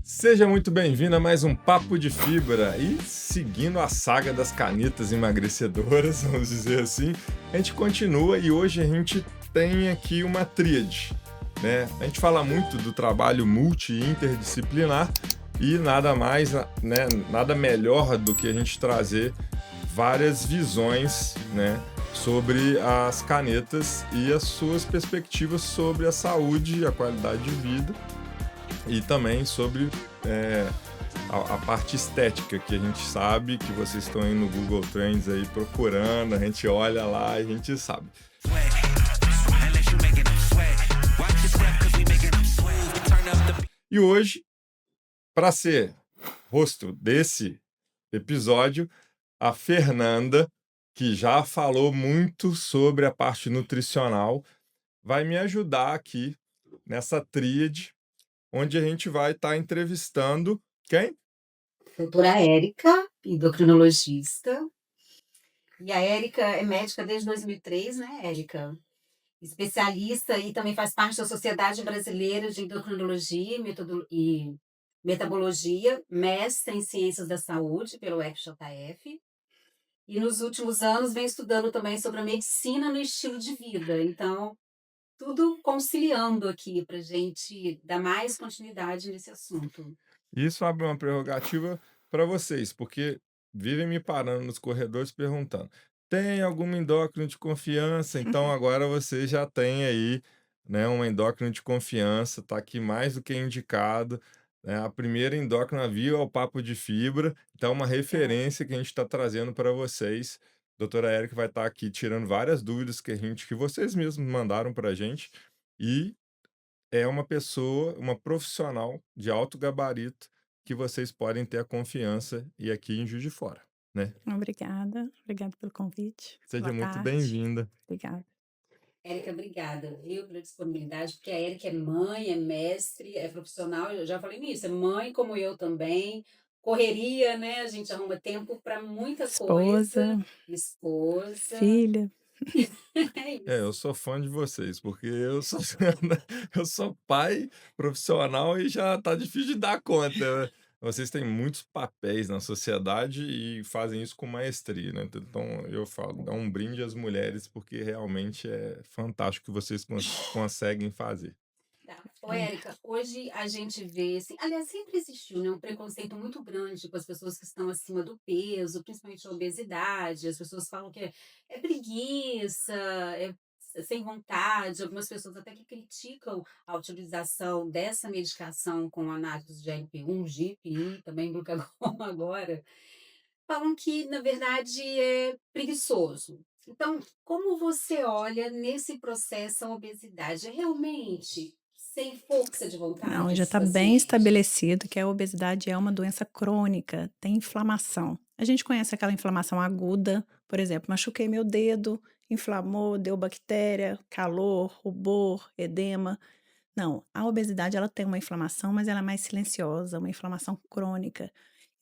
Seja muito bem-vindo a mais um Papo de Fibra e seguindo a saga das canetas emagrecedoras, vamos dizer assim, a gente continua e hoje a gente tem aqui uma tríade, né? A gente fala muito do trabalho multi e interdisciplinar e nada mais, né, nada melhor do que a gente trazer várias visões, né, sobre as canetas e as suas perspectivas sobre a saúde e a qualidade de vida e também sobre a parte estética, que a gente sabe que vocês estão aí no Google Trends aí procurando, a gente olha lá e a gente sabe. E hoje, para ser rosto desse episódio, a Fernanda, que já falou muito sobre a parte nutricional, vai me ajudar aqui nessa tríade, onde a gente vai estar entrevistando quem? Doutora Érica, endocrinologista. E a Érica é médica desde 2003, né, Érica? Especialista e também faz parte da Sociedade Brasileira de Endocrinologia e Metabologia, mestre em Ciências da Saúde pelo FJF. E nos últimos anos vem estudando também sobre a medicina no estilo de vida. Então, tudo conciliando aqui para a gente dar mais continuidade nesse assunto. Isso abre uma prerrogativa para vocês, porque vivem me parando nos corredores perguntando: tem alguma endócrino de confiança? Então agora você já tem aí, né, uma endócrino de confiança, está aqui mais do que indicado. Né? A primeira endócrina viu é o Papo de Fibra, então é uma referência que a gente está trazendo para vocês. Doutora Érica vai estar aqui tirando várias dúvidas que vocês mesmos mandaram para a gente e é uma pessoa, uma profissional de alto gabarito que vocês podem ter a confiança e aqui em Juiz de Fora, né. Obrigada pelo convite. Seja Boa muito tarde. bem-vinda. Obrigada. Érica, obrigada, viu, pela disponibilidade, porque a Érica é mãe, é mestre, é profissional, eu já falei nisso, é mãe como eu também, correria, né, a gente arruma tempo para muita coisa, Esposa, esposa, filha. é Eu isso. sou fã de vocês, porque eu sou eu sou pai profissional e já tá difícil de dar conta, né. Vocês têm muitos papéis na sociedade e fazem isso com maestria, né. Então eu falo, dá um brinde às mulheres, porque realmente é fantástico o que vocês conseguem fazer. Tá. Ô, É, Érica, hoje a gente vê, assim, aliás, sempre existiu, né, um preconceito muito grande com as pessoas que estão acima do peso, principalmente a obesidade, as pessoas falam que é preguiça, é sem vontade, algumas pessoas até que criticam a utilização dessa medicação com análise de GLP-1, GIP, também glucagon agora, falam que na verdade é preguiçoso. Então, como você olha nesse processo a obesidade? É realmente sem força de vontade não, já esses está bem pacientes? estabelecido que a obesidade é uma doença crônica, tem inflamação. A gente conhece aquela inflamação aguda, por exemplo, machuquei meu dedo, inflamou, deu bactéria, calor, rubor, edema. Não, a obesidade ela tem uma inflamação, mas ela é mais silenciosa, uma inflamação crônica.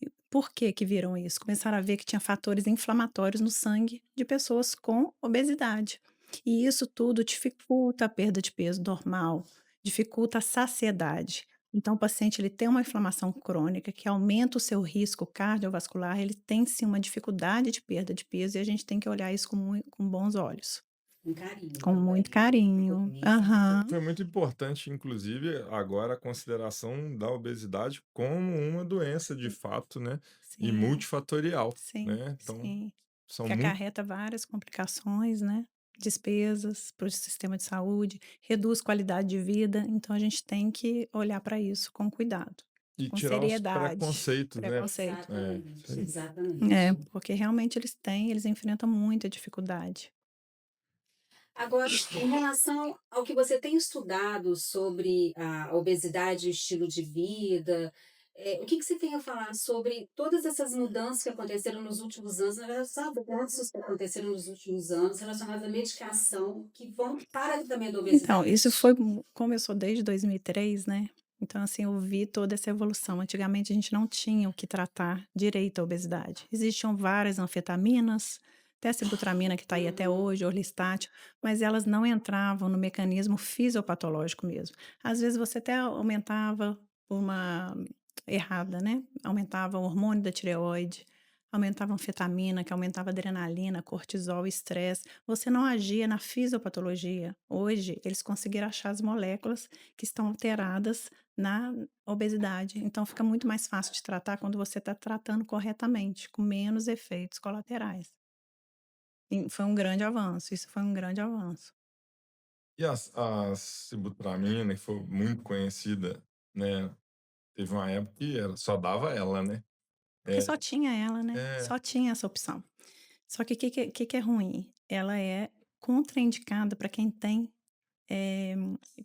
E por que que viram isso? Começaram a ver que tinha fatores inflamatórios no sangue de pessoas com obesidade. E isso tudo dificulta a perda de peso normal, dificulta a saciedade. Então, o paciente ele tem uma inflamação crônica que aumenta o seu risco cardiovascular, ele tem sim uma dificuldade de perda de peso e a gente tem que olhar isso com bons olhos, Com carinho com muito também, né? carinho. Aham. Foi muito importante, inclusive, agora a consideração da obesidade como uma doença de fato, né, e Sim, multifatorial, sim, né. Então, sim. são Que muito acarreta várias complicações, né, despesas para o sistema de saúde, reduz qualidade de vida, então a gente tem que olhar para isso com cuidado, e com tirar os seriedade. preconceitos, né. Preconceito. Isso Exatamente, aí. É, exatamente. porque realmente eles enfrentam muita dificuldade. Agora, em relação ao que você tem estudado sobre a obesidade e o estilo de vida, o que que você tem a falar sobre todas essas mudanças que aconteceram nos últimos anos, na verdade, só avanços que aconteceram nos últimos anos relacionados à medicação que vão para o tratamento da Então, isso obesidade? foi começou desde 2003, né, então assim, eu vi toda essa evolução. Antigamente a gente não tinha o que tratar direito a obesidade. Existiam várias anfetaminas, até a sibutramina que está aí até Uhum. hoje, orlistátil, mas elas não entravam no mecanismo fisiopatológico mesmo. Às vezes você até aumentava por uma errada, né? Aumentava o hormônio da tireoide, aumentava a anfetamina, que aumentava a adrenalina, cortisol, estresse. Você não agia na fisiopatologia. Hoje, eles conseguiram achar as moléculas que estão alteradas na obesidade. Então, fica muito mais fácil de tratar quando você está tratando corretamente, com menos efeitos colaterais. E foi um grande avanço, isso foi um grande avanço. E a sibutramina, que foi muito conhecida, né? Teve uma época que só dava ela, né? Porque É, só tinha ela, né? é, Só tinha essa opção. Só que o que é ruim? Ela é contraindicada para quem tem eh,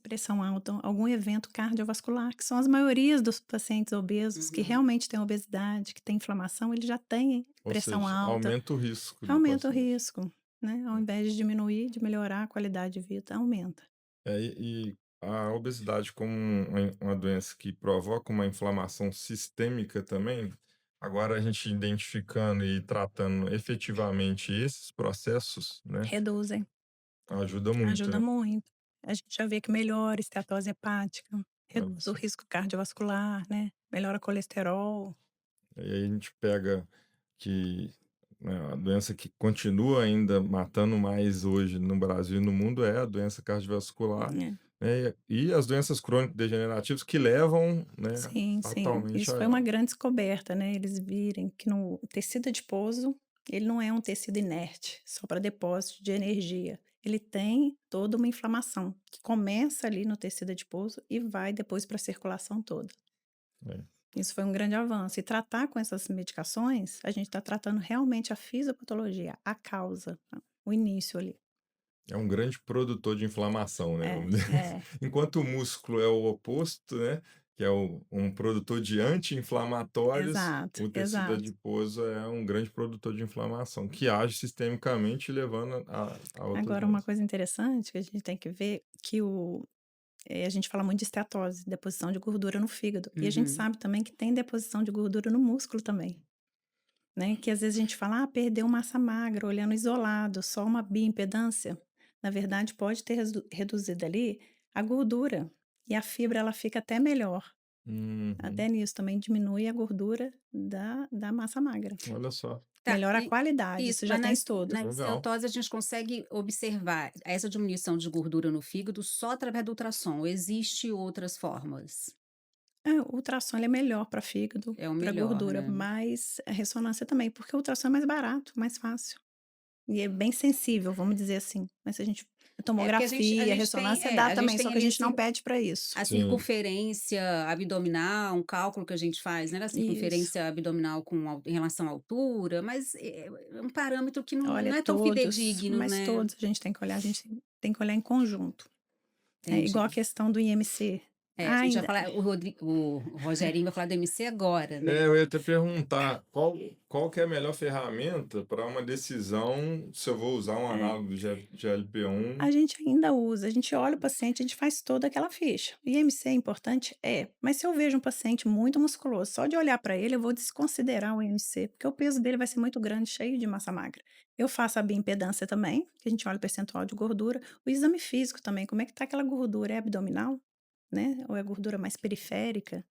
pressão alta, algum evento cardiovascular, que são as maiorias dos pacientes obesos que Uhum. realmente têm obesidade, que têm inflamação, eles já têm ou pressão seja, alta, aumenta o risco do aumenta o paciente. risco, né? Ao invés de diminuir, de melhorar a qualidade de vida, aumenta. E a obesidade como uma doença que provoca uma inflamação sistêmica também, agora a gente identificando e tratando efetivamente esses processos, né, Reduzem, ajuda muito, ajuda né? muito. A gente já vê que melhora a esteatose hepática, Olha reduz o só. risco cardiovascular, né? Melhora o colesterol. E aí a gente pega que, né, a doença que continua ainda matando mais hoje no Brasil e no mundo é a doença cardiovascular, Né? né, e as doenças crônico-degenerativas que levam, né, Sim, sim. fatalmente Isso foi uma grande descoberta, né, eles virem que no tecido adiposo, ele não é um tecido inerte, só para depósito de energia. Ele tem toda uma inflamação, que começa ali no tecido adiposo e vai depois para a circulação toda. é, Isso foi um grande avanço. E tratar com essas medicações, a gente está tratando realmente a fisiopatologia, a causa, o início ali. é um grande produtor de inflamação, né, É, vamos dizer assim. é, Enquanto o músculo é o oposto, né, que é um produtor de anti-inflamatórios, exato, o tecido exato. adiposo é um grande produtor de inflamação, que age sistemicamente levando a outras Agora, uma doenças. coisa interessante que a gente tem que ver que a gente fala muito de esteatose, deposição de gordura no fígado. E a gente Uhum. sabe também que tem deposição de gordura no músculo também, né? Que às vezes a gente fala, ah, perdeu massa magra, olhando isolado, só uma bioimpedância. Na verdade, pode ter reduzido ali a gordura. E a fibra, ela fica até melhor. Uhum. Até nisso também diminui a gordura da massa magra. Olha só, Tá, Melhora a qualidade, isso, isso já mas tem estudo. na legal. esteatose a gente consegue observar essa diminuição de gordura no fígado só através do ultrassom, ou existe outras formas? É, o ultrassom ele é melhor para fígado, É o para melhor, gordura, né? mas a ressonância também, porque o ultrassom é mais barato, mais fácil. E é bem sensível, vamos dizer assim. Mas se a gente É porque a tomografia, gente tem, ressonância dá a gente também, só tem que a ali gente não pede para isso. a Sim, circunferência abdominal, um cálculo que a gente faz, né, da Isso. circunferência abdominal em relação à altura, mas é um parâmetro que Olha, não é tão todos, fidedigno, mas né? todos a gente tem que olhar, a gente tem que olhar em conjunto. É igual a Entendi. questão do IMC. É, a gente vai Ainda, falar, o Rogerinho vai falar do MC agora, né? eu ia até perguntar qual que é a melhor ferramenta para uma decisão se eu vou usar um é, análogo do GLP-1. a gente ainda usa, a gente olha o paciente, a gente faz toda aquela ficha. O IMC é importante? É, mas se eu vejo um paciente muito musculoso, só de olhar para ele, eu vou desconsiderar o IMC, porque o peso dele vai ser muito grande, cheio de massa magra. Eu faço a bioimpedância também, que a gente olha o percentual de gordura, o exame físico também, como é que tá aquela gordura? É abdominal, né? Ou é gordura mais periférica?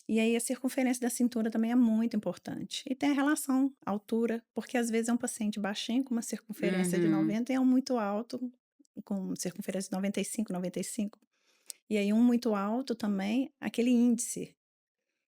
E aí a circunferência da cintura também é muito importante. E tem a relação altura, porque às vezes é um paciente baixinho com uma circunferência de Uhum. 90 e é um muito alto com circunferência de 95, 95. E aí um muito alto também, aquele índice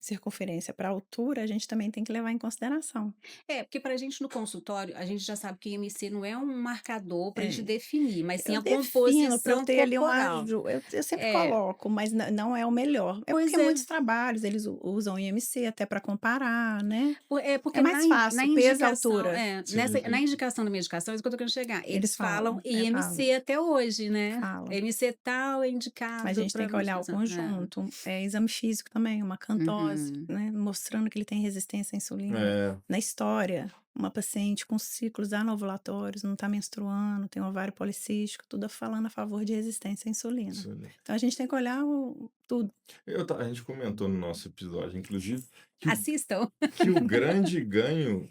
circunferência para altura, a gente também tem que levar em consideração. É, porque para a gente no consultório, a gente já sabe que o IMC não é um marcador para a gente É. definir, mas sim Eu a defino para eu composição ter ali uma corporal. aju eu sempre É, coloco, mas não é o melhor. É pois porque é. muitos trabalhos eles usam IMC até para comparar, né. É É porque mais na fácil, peso e indicação altura. Sim, na sim. indicação da medicação, é isso que eu tô querendo chegar, eles Eles falam falam, falam, IMC até hoje, né. falam. IMC tal é Mas a indicado gente tem para que olhar o medicação. conjunto, exame físico também, uma cantose, Uhum. né, mostrando que ele tem resistência à insulina, É, na história. uma paciente com ciclos anovulatórios, não está menstruando, tem ovário policístico, tudo falando a favor de resistência à insulina. Isso, né? Então a gente tem que olhar tudo. A gente comentou no nosso episódio, inclusive, que o, Assistam. que o grande ganho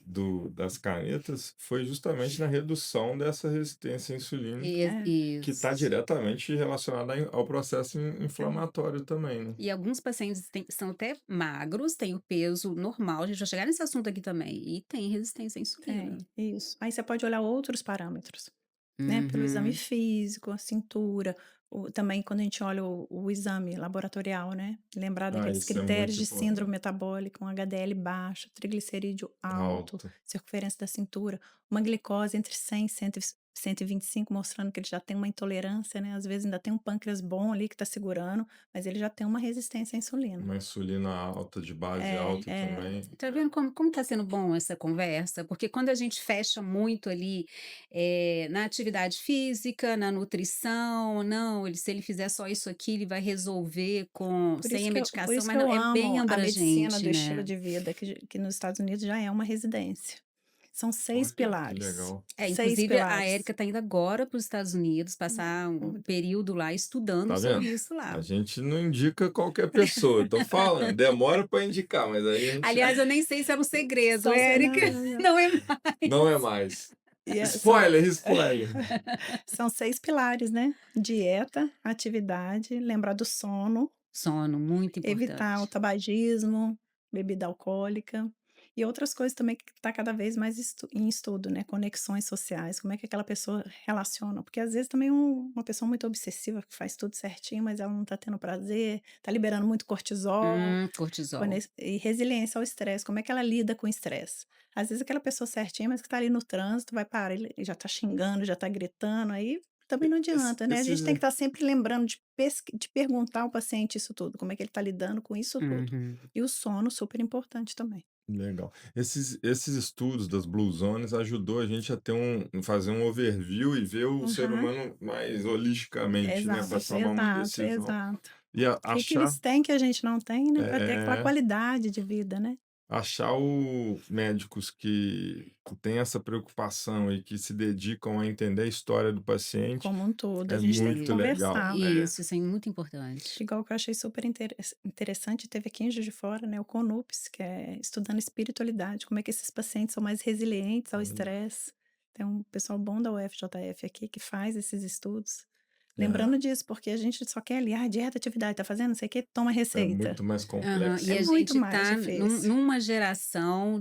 das canetas foi justamente na redução dessa resistência à insulina, É, que está Isso. diretamente relacionada ao processo inflamatório também, né? E alguns pacientes são até magros, têm o peso normal, a gente vai chegar nesse assunto aqui também, e tem resistência à insulina. tem, isso. Aí você pode olhar outros parâmetros. Né, pelo exame Uhum. físico, a cintura, também quando a gente olha o exame laboratorial, né, lembrar Ah, daqueles isso é critérios muito de síndrome importante. metabólica, um HDL baixo, triglicerídeo alto, Alto. circunferência da cintura, uma glicose entre 100 e 125, mostrando que ele já tem uma intolerância, né, às vezes ainda tem um pâncreas bom ali que está segurando, mas ele já tem uma resistência à insulina. Uma insulina alta, de base É, alta é, também. Tá vendo como tá sendo bom essa conversa? Porque quando a gente fecha muito ali, na atividade física, na nutrição, não, se ele fizer só isso aqui, ele vai resolver sem a por medicação, isso que mas não, eu é bem amo a medicina abrangente, do estilo né. de vida, que nos Estados Unidos já é uma residência. São 6 Olha que pilares, legal. 6 Inclusive a pilares. Érica tá indo agora para os Estados Unidos, passar um O período lá estudando Tá sobre vendo? isso A lá. gente não indica qualquer pessoa. Eu tô falando, demora para indicar, mas aí a gente Aliás, eu nem sei se era um segredo, são se não, Érica, não, não. não é não é mais. mais. E são Spoiler, spoiler. são 6 pilares, né, dieta, atividade, lembrar do sono, Sono, muito evitar o importante. tabagismo, bebida alcoólica e outras coisas também que está cada vez mais em estudo, né, conexões sociais, como é que aquela pessoa relaciona, porque às vezes também uma pessoa muito obsessiva que faz tudo certinho, mas ela não está tendo prazer, está liberando muito cortisol, Cortisol. e resiliência ao estresse, como é que ela lida com o estresse. Às vezes aquela pessoa certinha, mas que está ali no trânsito, vai parar, ele já está xingando, já está gritando, aí também não adianta, né, a gente tem que Esses, estar sempre lembrando de perguntar ao paciente isso tudo, como é que ele está lidando com isso tudo. Uhum. E o sono super importante também. legal. Esses estudos das Blue Zones ajudou a gente a fazer um overview e ver o ser Aham. humano mais holisticamente, né, para Exato, tomar uma exato, decisão. exato. E O que que achar eles têm que a gente não tem, né, para ter aquela é, qualidade de vida, né. achar médicos que têm essa preocupação e que se dedicam a entender a história do paciente Como um todo, a é gente tem que muito legal. conversar. Isso é muito importante. Igual que eu achei super interessante, teve aqui em Juiz de Fora, né, o CONUPS, que é estudando espiritualidade, como é que esses pacientes são mais resilientes ao estresse. Tem um pessoal bom da UFJF aqui que faz esses estudos. É, Lembrando disso, porque a gente só quer ali, dieta, atividade, tá fazendo não sei o quê, toma é receita. muito mais Aham. complexo. E É a muito gente mais tá difícil. numa geração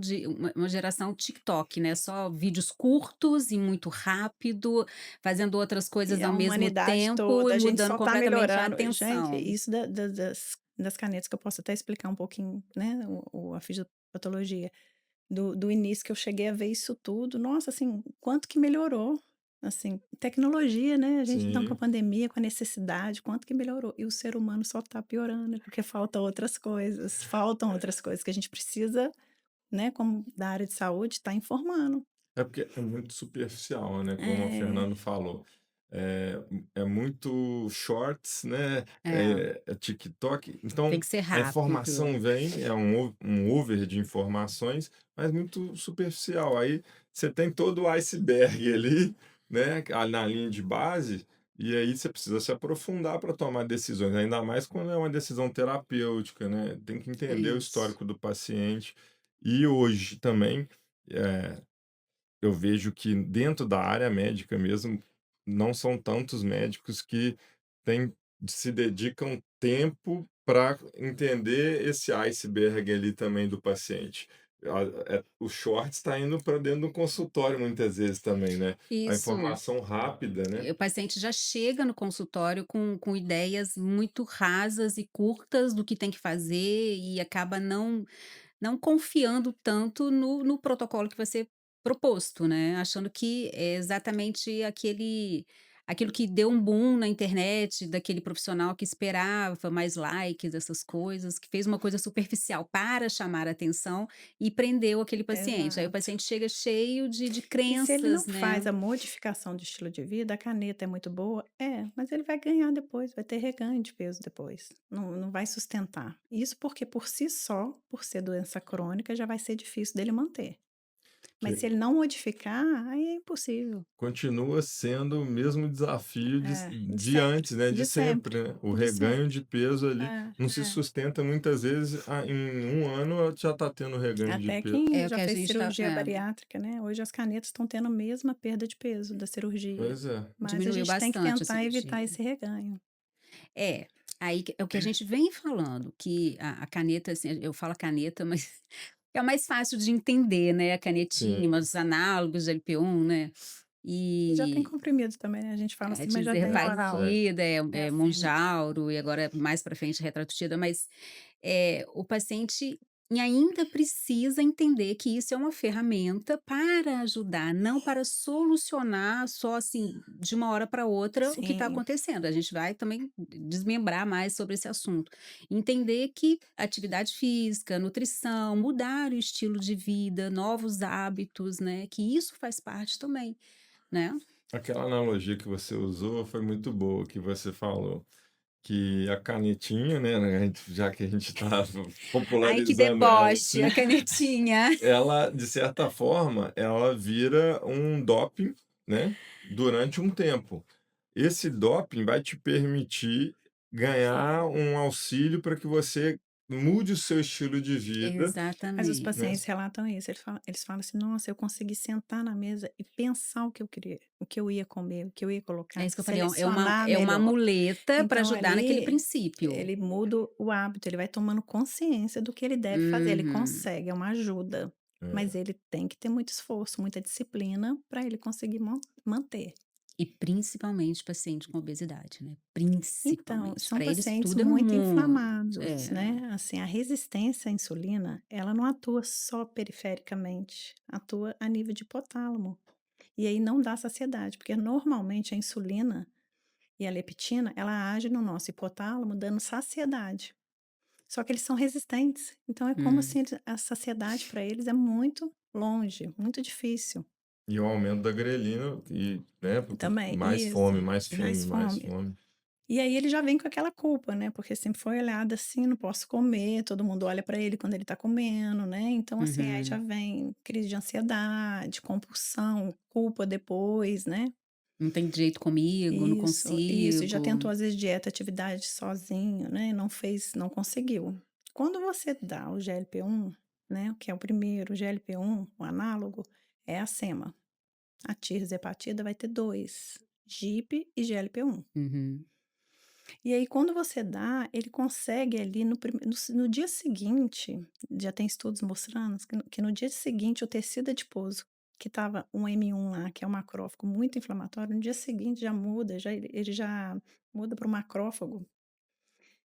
uma geração TikTok, né, só vídeos curtos e muito rápido, fazendo outras coisas E a ao mesmo humanidade tempo toda, e a gente mudando só tá completamente a melhorando. Gente, atenção. isso das canetas que eu posso até explicar um pouquinho, né, a fisiopatologia. Do início que eu cheguei a ver isso tudo, nossa, assim, quanto que melhorou, assim, tecnologia, né, a gente então com a Sim. pandemia, com a necessidade, quanto que melhorou, e o ser humano só tá piorando, porque faltam outras coisas que a gente precisa, né, como da área de saúde, tá informando. É porque é muito superficial, né, como a É, Fernanda falou. É é muito shorts, né, É, é TikTok, tem então que ser a rápido. informação vem, é um over de informações, mas muito superficial. Aí você tem todo o iceberg ali, né, na linha de base, e aí você precisa se aprofundar para tomar decisões, ainda mais quando é uma decisão terapêutica, né, tem que entender o Isso. histórico do paciente. E hoje também, eh eu vejo que dentro da área médica mesmo, não são tantos médicos que têm se dedicam tempo para entender esse iceberg ali também do paciente. O short está indo para dentro do consultório muitas vezes também, né. A Isso. informação rápida, né. O paciente já chega no consultório com ideias muito rasas e curtas do que tem que fazer e acaba não confiando tanto no protocolo que vai ser proposto, né, achando que é exatamente aquilo que deu um boom na internet, daquele profissional que esperava mais likes, essas coisas, que fez uma coisa superficial para chamar a atenção e prendeu aquele paciente. Aí o exato. paciente chega cheio de E se ele não crenças, faz né. a modificação de estilo de vida, a caneta é muito boa? É, mas ele vai ganhar depois, vai ter reganho de peso depois. Não vai sustentar. Isso porque por si só, por ser doença crônica, já vai ser difícil dele manter. Mas Que se ele não modificar, aí é impossível. continua sendo o mesmo desafio de, É, de de sempre, antes, né? De de sempre, sempre, né? O de reganho sempre. de peso ali É, não se é. sustenta muitas vezes. Em um ano já está tendo reganho de Até peso. quem É o já que a fez gente tá cirurgia bariátrica, né, hoje as canetas estão tendo a mesma perda de peso da cirurgia, Pois é. mas a diminuiu gente tem que bastante a tentar evitar cirurgia. esse reganho. É, aí é o que a gente vem falando, que a caneta, assim, eu falo caneta, mas é o mais fácil de entender, né, a canetinha, Sim. mas os análogos de LP1, né, E já tem e comprimido também, né, a gente fala é assim, mas já tem oral, É. Tirzepatida, é a Sema. Mounjaro e agora mais para frente Retraktida, mas, o paciente ainda precisa entender que isso é uma ferramenta para ajudar, não para solucionar só, assim, de uma hora para outra o que está Sim, acontecendo. A gente vai também desmembrar mais sobre esse assunto. Entender que atividade física, nutrição, mudar o estilo de vida, novos hábitos, né, que isso faz parte também, né. Aquela analogia que você usou foi muito boa, que você falou que a canetinha, né, já que a gente está Ai, que popularizando ela deboche, a assim, canetinha. ela, de certa forma, ela vira um doping, né, durante um tempo. Esse doping vai te permitir ganhar um auxílio para que você mude o seu estilo de vida, mas os né. pacientes relatam isso, eles falam assim: "Nossa, eu consegui sentar na mesa e pensar o que eu queria, o que eu ia comer, o que eu ia É colocar, isso que eu falei, selecionar é uma melhor". muleta para Então ajudar naquele ali, princípio. ele muda o hábito, ele vai tomando consciência do que ele deve fazer, ele Uhum. consegue, é uma ajuda, mas É. ele tem que ter muito esforço, muita disciplina para ele conseguir manter. E principalmente paciente com obesidade, né, Então, principalmente. são Para eles pacientes tudo é muito muito inflamados, é. né, assim, a resistência à insulina, ela não atua só perifericamente, atua a nível de hipotálamo, e aí não dá saciedade, porque normalmente a insulina e a leptina, ela age no nosso hipotálamo dando saciedade. Só que eles são resistentes, então é como Hum. se a saciedade para eles é muito longe, muito difícil. E o aumento da grelina e, né, Também, mais isso, fome, mais fome, mais mais fome. fome. E aí ele já vem com aquela culpa, né, porque sempre foi olhado assim: "Não posso comer", todo mundo olha para ele quando ele tá comendo, né, então assim, aí já Uhum. vem crise de ansiedade, compulsão, culpa depois, né. Não tem jeito comigo, não Isso, e já consigo. tentou às vezes dieta, atividade sozinho, né, não fez, não conseguiu. Quando você dá o GLP-1, né, que é o primeiro, o GLP-1, o análogo, é a sema. A tirzepatida vai ter 2, GIP e GLP-1. Uhum. E aí quando você dá, ele consegue ali no dia seguinte, já tem estudos mostrando que no dia seguinte o tecido adiposo, que estava um M1 lá, que é um macrófago muito inflamatório, no dia seguinte já muda, ele já muda para o macrófago,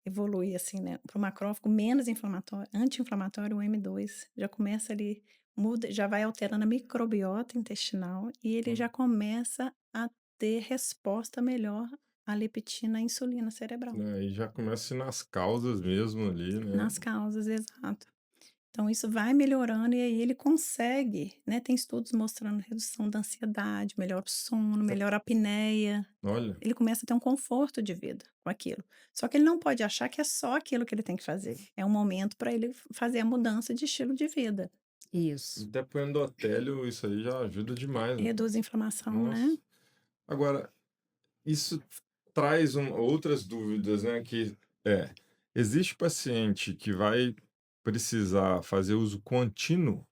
evolui assim, né, para o macrófago menos inflamatório, anti-inflamatório, o M2, já começa ali, muda, já vai alterando a microbiota intestinal e ele já começa a ter resposta melhor à leptina, à insulina cerebral. Aí já começa a ir nas causas mesmo ali, né. Nas causas, exato. Então isso vai melhorando e aí ele consegue, né, tem estudos mostrando redução da ansiedade, melhor sono, melhor apneia, Olha, ele começa a ter um conforto de vida com aquilo. Só que ele não pode achar que é só aquilo que ele tem que fazer, é um momento para ele fazer a mudança de estilo de vida, Isso. até pro endotélio isso aí já ajuda demais, né. reduz a inflamação, né. Nossa. Agora, isso traz outras dúvidas, né, é, existe paciente que vai precisar fazer uso contínuo?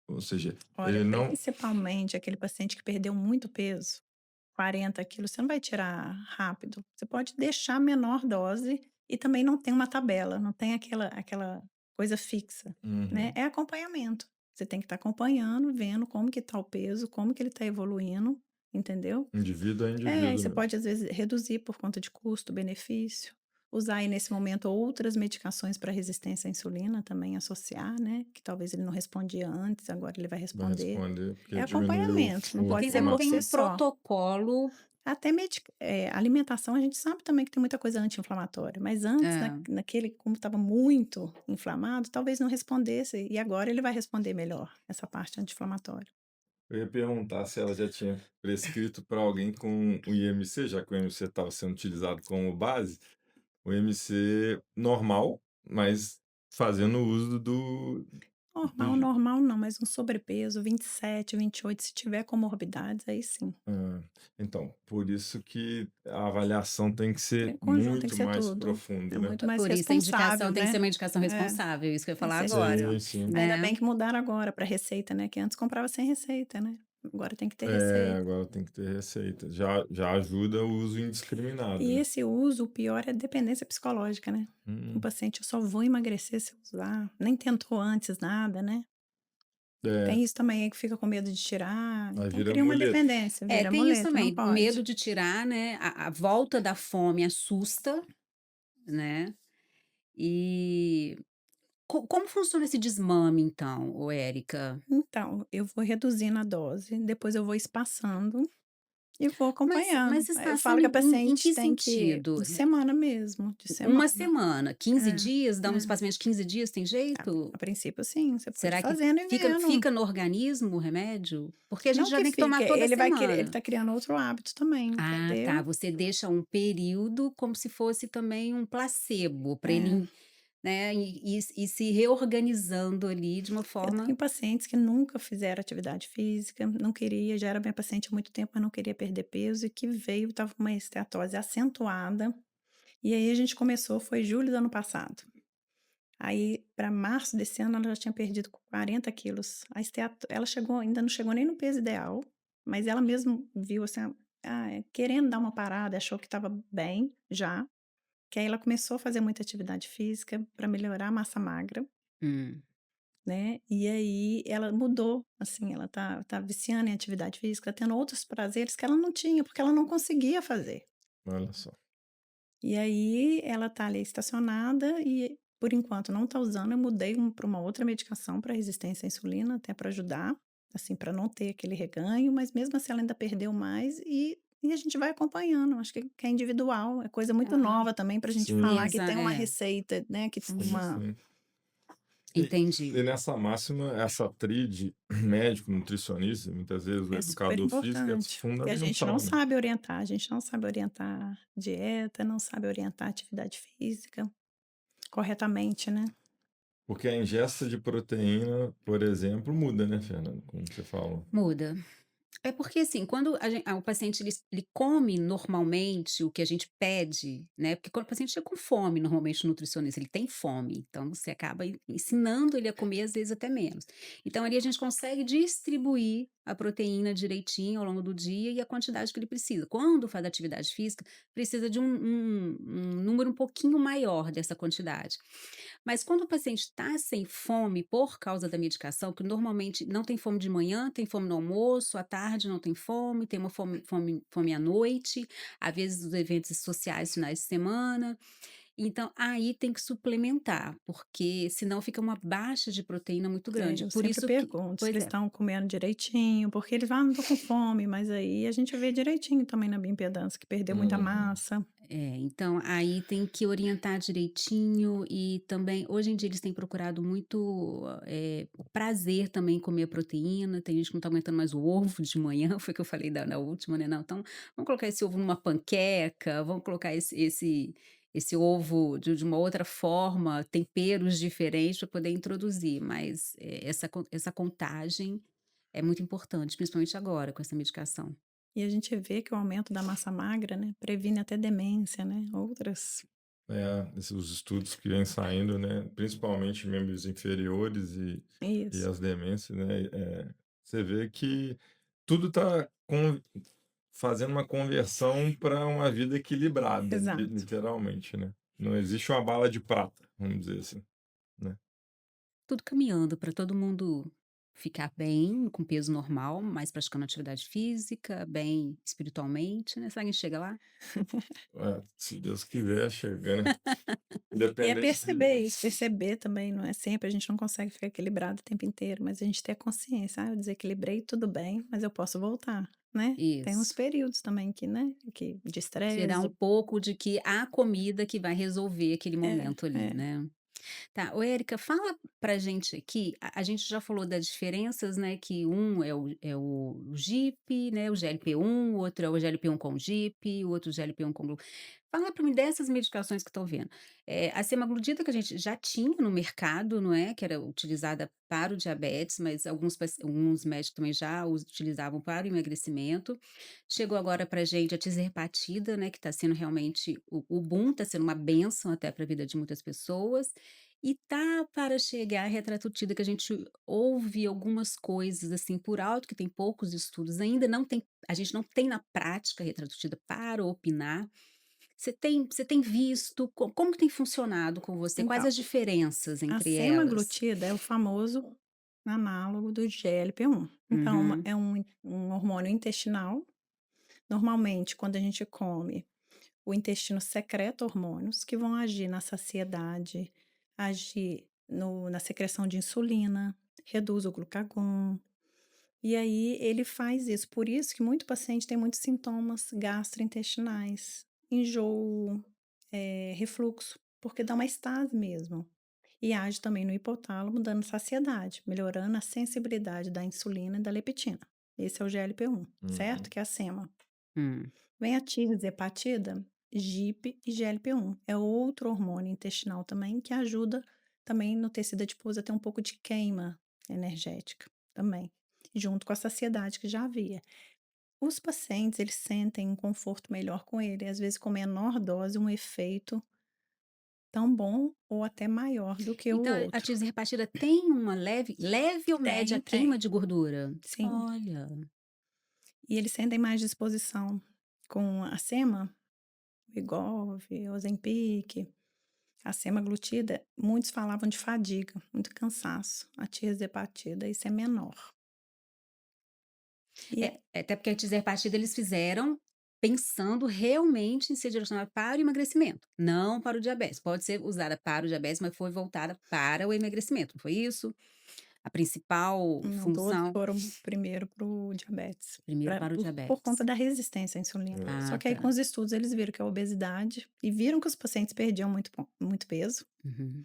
Ou seja, Olha, ele não. principalmente aquele paciente que perdeu muito peso, 40 quilos, você não vai tirar rápido. Você pode deixar menor dose e também não tem uma tabela, não tem aquela coisa fixa, né, Uhum. é acompanhamento. Você tem que estar acompanhando, vendo como que tá o peso, como que ele tá evoluindo, entendeu? Indivíduo a É, e indivíduo você mesmo. pode às vezes reduzir por conta de custo, benefício, usar aí nesse momento outras medicações para resistência à insulina também associar, né, que talvez ele não respondia antes, agora ele vai Vai responder. responder, porque É diminuiu acompanhamento, não a pode ser Tem você um inflamação. só. protocolo Até alimentação a gente sabe também que tem muita coisa anti-inflamatória, mas antes é. naquele como estava muito inflamado, talvez não respondesse, e agora ele vai responder melhor essa parte anti-inflamatória. Eu ia perguntar se ela já tinha prescrito para alguém com o IMC, já que o IMC estava sendo utilizado como base, o IMC normal, mas fazendo uso do Normal, normal não, mas um sobrepeso, 27, 28, se tiver comorbidades, aí sim. Ah, então, por isso que a avaliação tem que ser Tem conjunto, tem que muito ser mais tudo. É profunda, né? muito mais Por isso a indicação responsável, tem que ser né? uma indicação É, responsável, isso que eu ia tem que falar ser agora, Sim, sim. ainda né. bem que mudaram agora para receita, né, que antes comprava sem receita, né. Agora tem que ter É, receita. agora tem que ter receita. Já ajuda o uso indiscriminado, E né? esse uso, o pior é a dependência psicológica, né. O Hum, paciente: "Eu só vou emagrecer se eu usar", nem tentou antes nada, né. é, Tem isso também aí que fica com medo de tirar, aí então vira cria uma muleta. dependência, É, vira tem isso muleta, não também, medo pode. de tirar, né, a volta da fome assusta, né, e como funciona esse desmame então, ô Érica? Então, eu vou reduzindo a dose, depois eu vou espaçando e vou acompanhando. Mas Aí eu falo espaçando que a em paciente que tem que sentido? de semana mesmo, de Uma semana. semana, 15 É, dias, dá um é. espaçamento de 15 dias, tem jeito? A princípio sim, você pode ir Será que fazendo e vendo. fica no organismo o remédio? Porque a gente Não já que tem que tomar fique, toda ele vai querer, ele semana. tá criando outro hábito também, Ah, tá, entendeu? você deixa um período como se fosse também um placebo para É. ele, né, ir se reorganizando ali de uma Eu forma. tenho pacientes que nunca fizeram atividade física, não queria, já era minha paciente há muito tempo, mas não queria perder peso e que veio, estava com uma esteatose acentuada. E aí a gente começou, foi julho do ano passado. Aí para março desse ano ela já tinha perdido 40 quilos. Ela chegou, ainda não chegou nem no peso ideal, mas ela mesmo viu assim, querendo dar uma parada, achou que estava bem já, que aí ela começou a fazer muita atividade física para melhorar a massa magra. Hum, Né, e aí ela mudou, assim, ela tá viciando em atividade física, tendo outros prazeres que ela não tinha, porque ela não conseguia fazer. Olha só. E aí ela tá ali estacionada e, por enquanto, não tá usando, eu mudei pra uma outra medicação para resistência à insulina, até para ajudar, assim, para não ter aquele reganho, mas mesmo assim ela ainda perdeu mais e a gente vai acompanhando, acho que é individual, é coisa muito ah, nova também pra gente Sim, falar que tem uma é, receita, né, que sim, uma sim. entendi. E nessa máxima, essa tríade médico, nutricionista, muitas vezes o É super educador físico é importante, porque a gente não fundamental, né? sabe orientar, a gente não sabe orientar dieta, não sabe orientar atividade física corretamente, né. Porque a ingesta de proteína, por exemplo, muda, né, Fernando? Como você falou. Muda. É porque, assim, quando o paciente ele come normalmente o que a gente pede, né, porque quando o paciente chega com fome, normalmente o nutricionista, ele tem fome, então você acaba ensinando ele a comer, às vezes, até menos. Então ali a gente consegue distribuir a proteína direitinho ao longo do dia e a quantidade que ele precisa. Quando faz atividade física, precisa de um número um pouquinho maior dessa quantidade. Mas quando o paciente está sem fome por causa da medicação, que normalmente não tem fome de manhã, tem fome no almoço, à tarde não tem fome, tem uma fome à noite, às vezes os eventos sociais, finais de semana. Então, aí tem que suplementar, porque senão fica uma baixa de proteína muito É, grande. eu Por sempre isso que, pergunto se pois eles é. estão comendo direitinho, porque eles: "Ah, não tô com fome", mas aí a gente vê direitinho também na bioimpedância que perdeu muita Uhum. massa. É, então aí tem que orientar direitinho e também hoje em dia eles têm procurado muito, o prazer também em comer proteína, tem gente que não tá aguentando mais o ovo de manhã, foi o que eu falei da na última, né, não, então vamos colocar esse ovo numa panqueca, vamos colocar esse ovo de uma outra forma, temperos diferentes para poder introduzir, mas, essa contagem é muito importante, principalmente agora com essa medicação. E a gente vê que o aumento da massa magra, né, previne até demência, né, outras É, os estudos que vêm saindo, né, principalmente membros inferiores e isso, as demências, né, você vê que tudo está fazendo uma conversão para uma vida equilibrada, exato. literalmente, né? Não existe uma bala de prata, vamos dizer assim, né? Tudo caminhando para todo mundo ficar bem, com peso normal, mas praticando atividade física, bem espiritualmente, né, será que a gente chega lá? É, se Deus quiser, chegando, E é independente de... perceber isso, perceber também, não é sempre, a gente não consegue ficar equilibrado o tempo inteiro, mas a gente ter a consciência: "Ah, eu desequilibrei, tudo bem, mas eu posso voltar", né. Tem uns Isso. períodos também que, né, que de Tirar um estresse pouco de que a comida que vai resolver aquele é, momento ali, é. né. Tá, ô Érica, fala pra gente aqui, a gente já falou das diferenças, né, que um é o GIP, né, o GLP-1, o outro é o GLP-1 com GIP, o outro GLP-1 com Fala para mim dessas medicações que estão vendo. A semaglutida que a gente já tinha no mercado, não é, que era utilizada para o diabetes, mas alguns médicos também já utilizavam para o emagrecimento. Chegou agora para a gente a tirzepatida, né, que está sendo realmente o boom, está sendo uma bênção até para a vida de muitas pessoas. E tá para chegar a retratutida, que a gente ouve algumas coisas, assim, por alto, que tem poucos estudos, ainda não tem, a gente não tem na prática retratutida para opinar. Você tem visto, como que tem funcionado com você? Quais Então, as diferenças a entre elas? semaglutida é o famoso análogo do GLP-1. Então, Uhum. é um hormônio intestinal. Normalmente, quando a gente come, o intestino secreta hormônios que vão agir na saciedade, agir na secreção de insulina, reduz o glucagon. E aí ele faz isso. Por isso que muito paciente tem muitos sintomas gastrointestinais, enjoo, refluxo, porque dá uma estase mesmo. E age também no hipotálamo, dando saciedade, melhorando a sensibilidade da insulina e da leptina. Esse é o GLP-1, certo? Uhum. Que é a sema. Hum. Vem a tirzepatida, GIP e GLP-1. É outro hormônio intestinal também que ajuda também no tecido adiposo a ter um pouco de queima energética também, junto com a saciedade que já havia. Os pacientes, eles sentem um conforto melhor com ele, às vezes com menor dose, um efeito tão bom ou até maior do que o Então a outro. tirzepatida tem uma leve ou média Tem, queima de gordura? sim. Olha. E eles sentem mais disposição com a sema, o Wegovy, o Ozempic. A semaglutida, muitos falavam de fadiga, muito cansaço. A tirzepatida, isso é menor. E é Até porque a tirzepatida eles fizeram pensando realmente em ser direcionada para o emagrecimento, não para o diabetes. Pode ser usada para o diabetes, mas foi voltada para o emagrecimento, não foi isso? A principal não, todos função foram primeiro para o diabetes, primeiro para o por conta diabetes. da resistência à insulina. Só Ah, que aí com tá. os estudos eles viram que a obesidade, e viram que os pacientes perdiam muito peso. Uhum.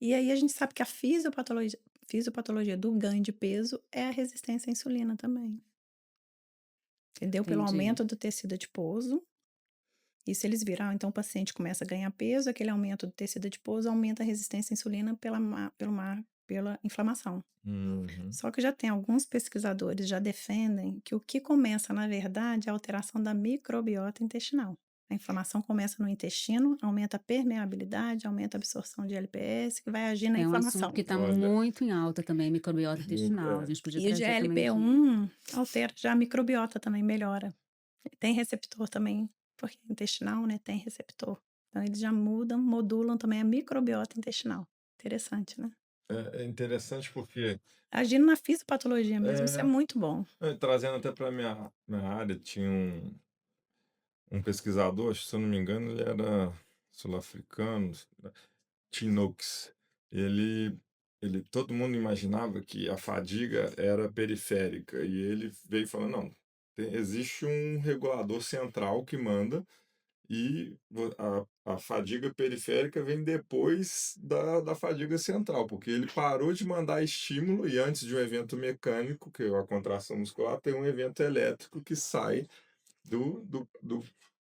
E aí a gente sabe que a fisiopatologia do ganho de peso é a resistência à insulina também. Entendeu? Pelo Entendi. aumento do tecido adiposo. Isso eles viram, então o paciente começa a ganhar peso, aquele aumento do tecido adiposo aumenta a resistência à insulina pela inflamação. Uhum. Só que já tem alguns pesquisadores já defendem que o que começa, na verdade, é a alteração da microbiota intestinal. A inflamação começa no intestino, aumenta a permeabilidade, aumenta a absorção de LPS, que vai agir na É um assunto que inflamação. está Olha, muito em alta também, microbiota intestinal. A é, gente podia E o trazer também de GLP-1 altera já a microbiota também, melhora. Tem receptor também, porque intestinal, né, tem receptor. Então eles já modulam também a microbiota intestinal. Interessante, né? é interessante porque, Agindo na fisiopatologia mesmo, isso é é, muito bom. trazendo até para minha área, tinha um pesquisador, acho que se eu não me engano, ele era sul-africano, Tinox. Ele, todo mundo imaginava que a fadiga era periférica e ele veio falando, não, existe um regulador central que manda e a fadiga periférica vem depois da fadiga central, porque ele parou de mandar estímulo e antes de um evento mecânico, que é a contração muscular, tem um evento elétrico que sai do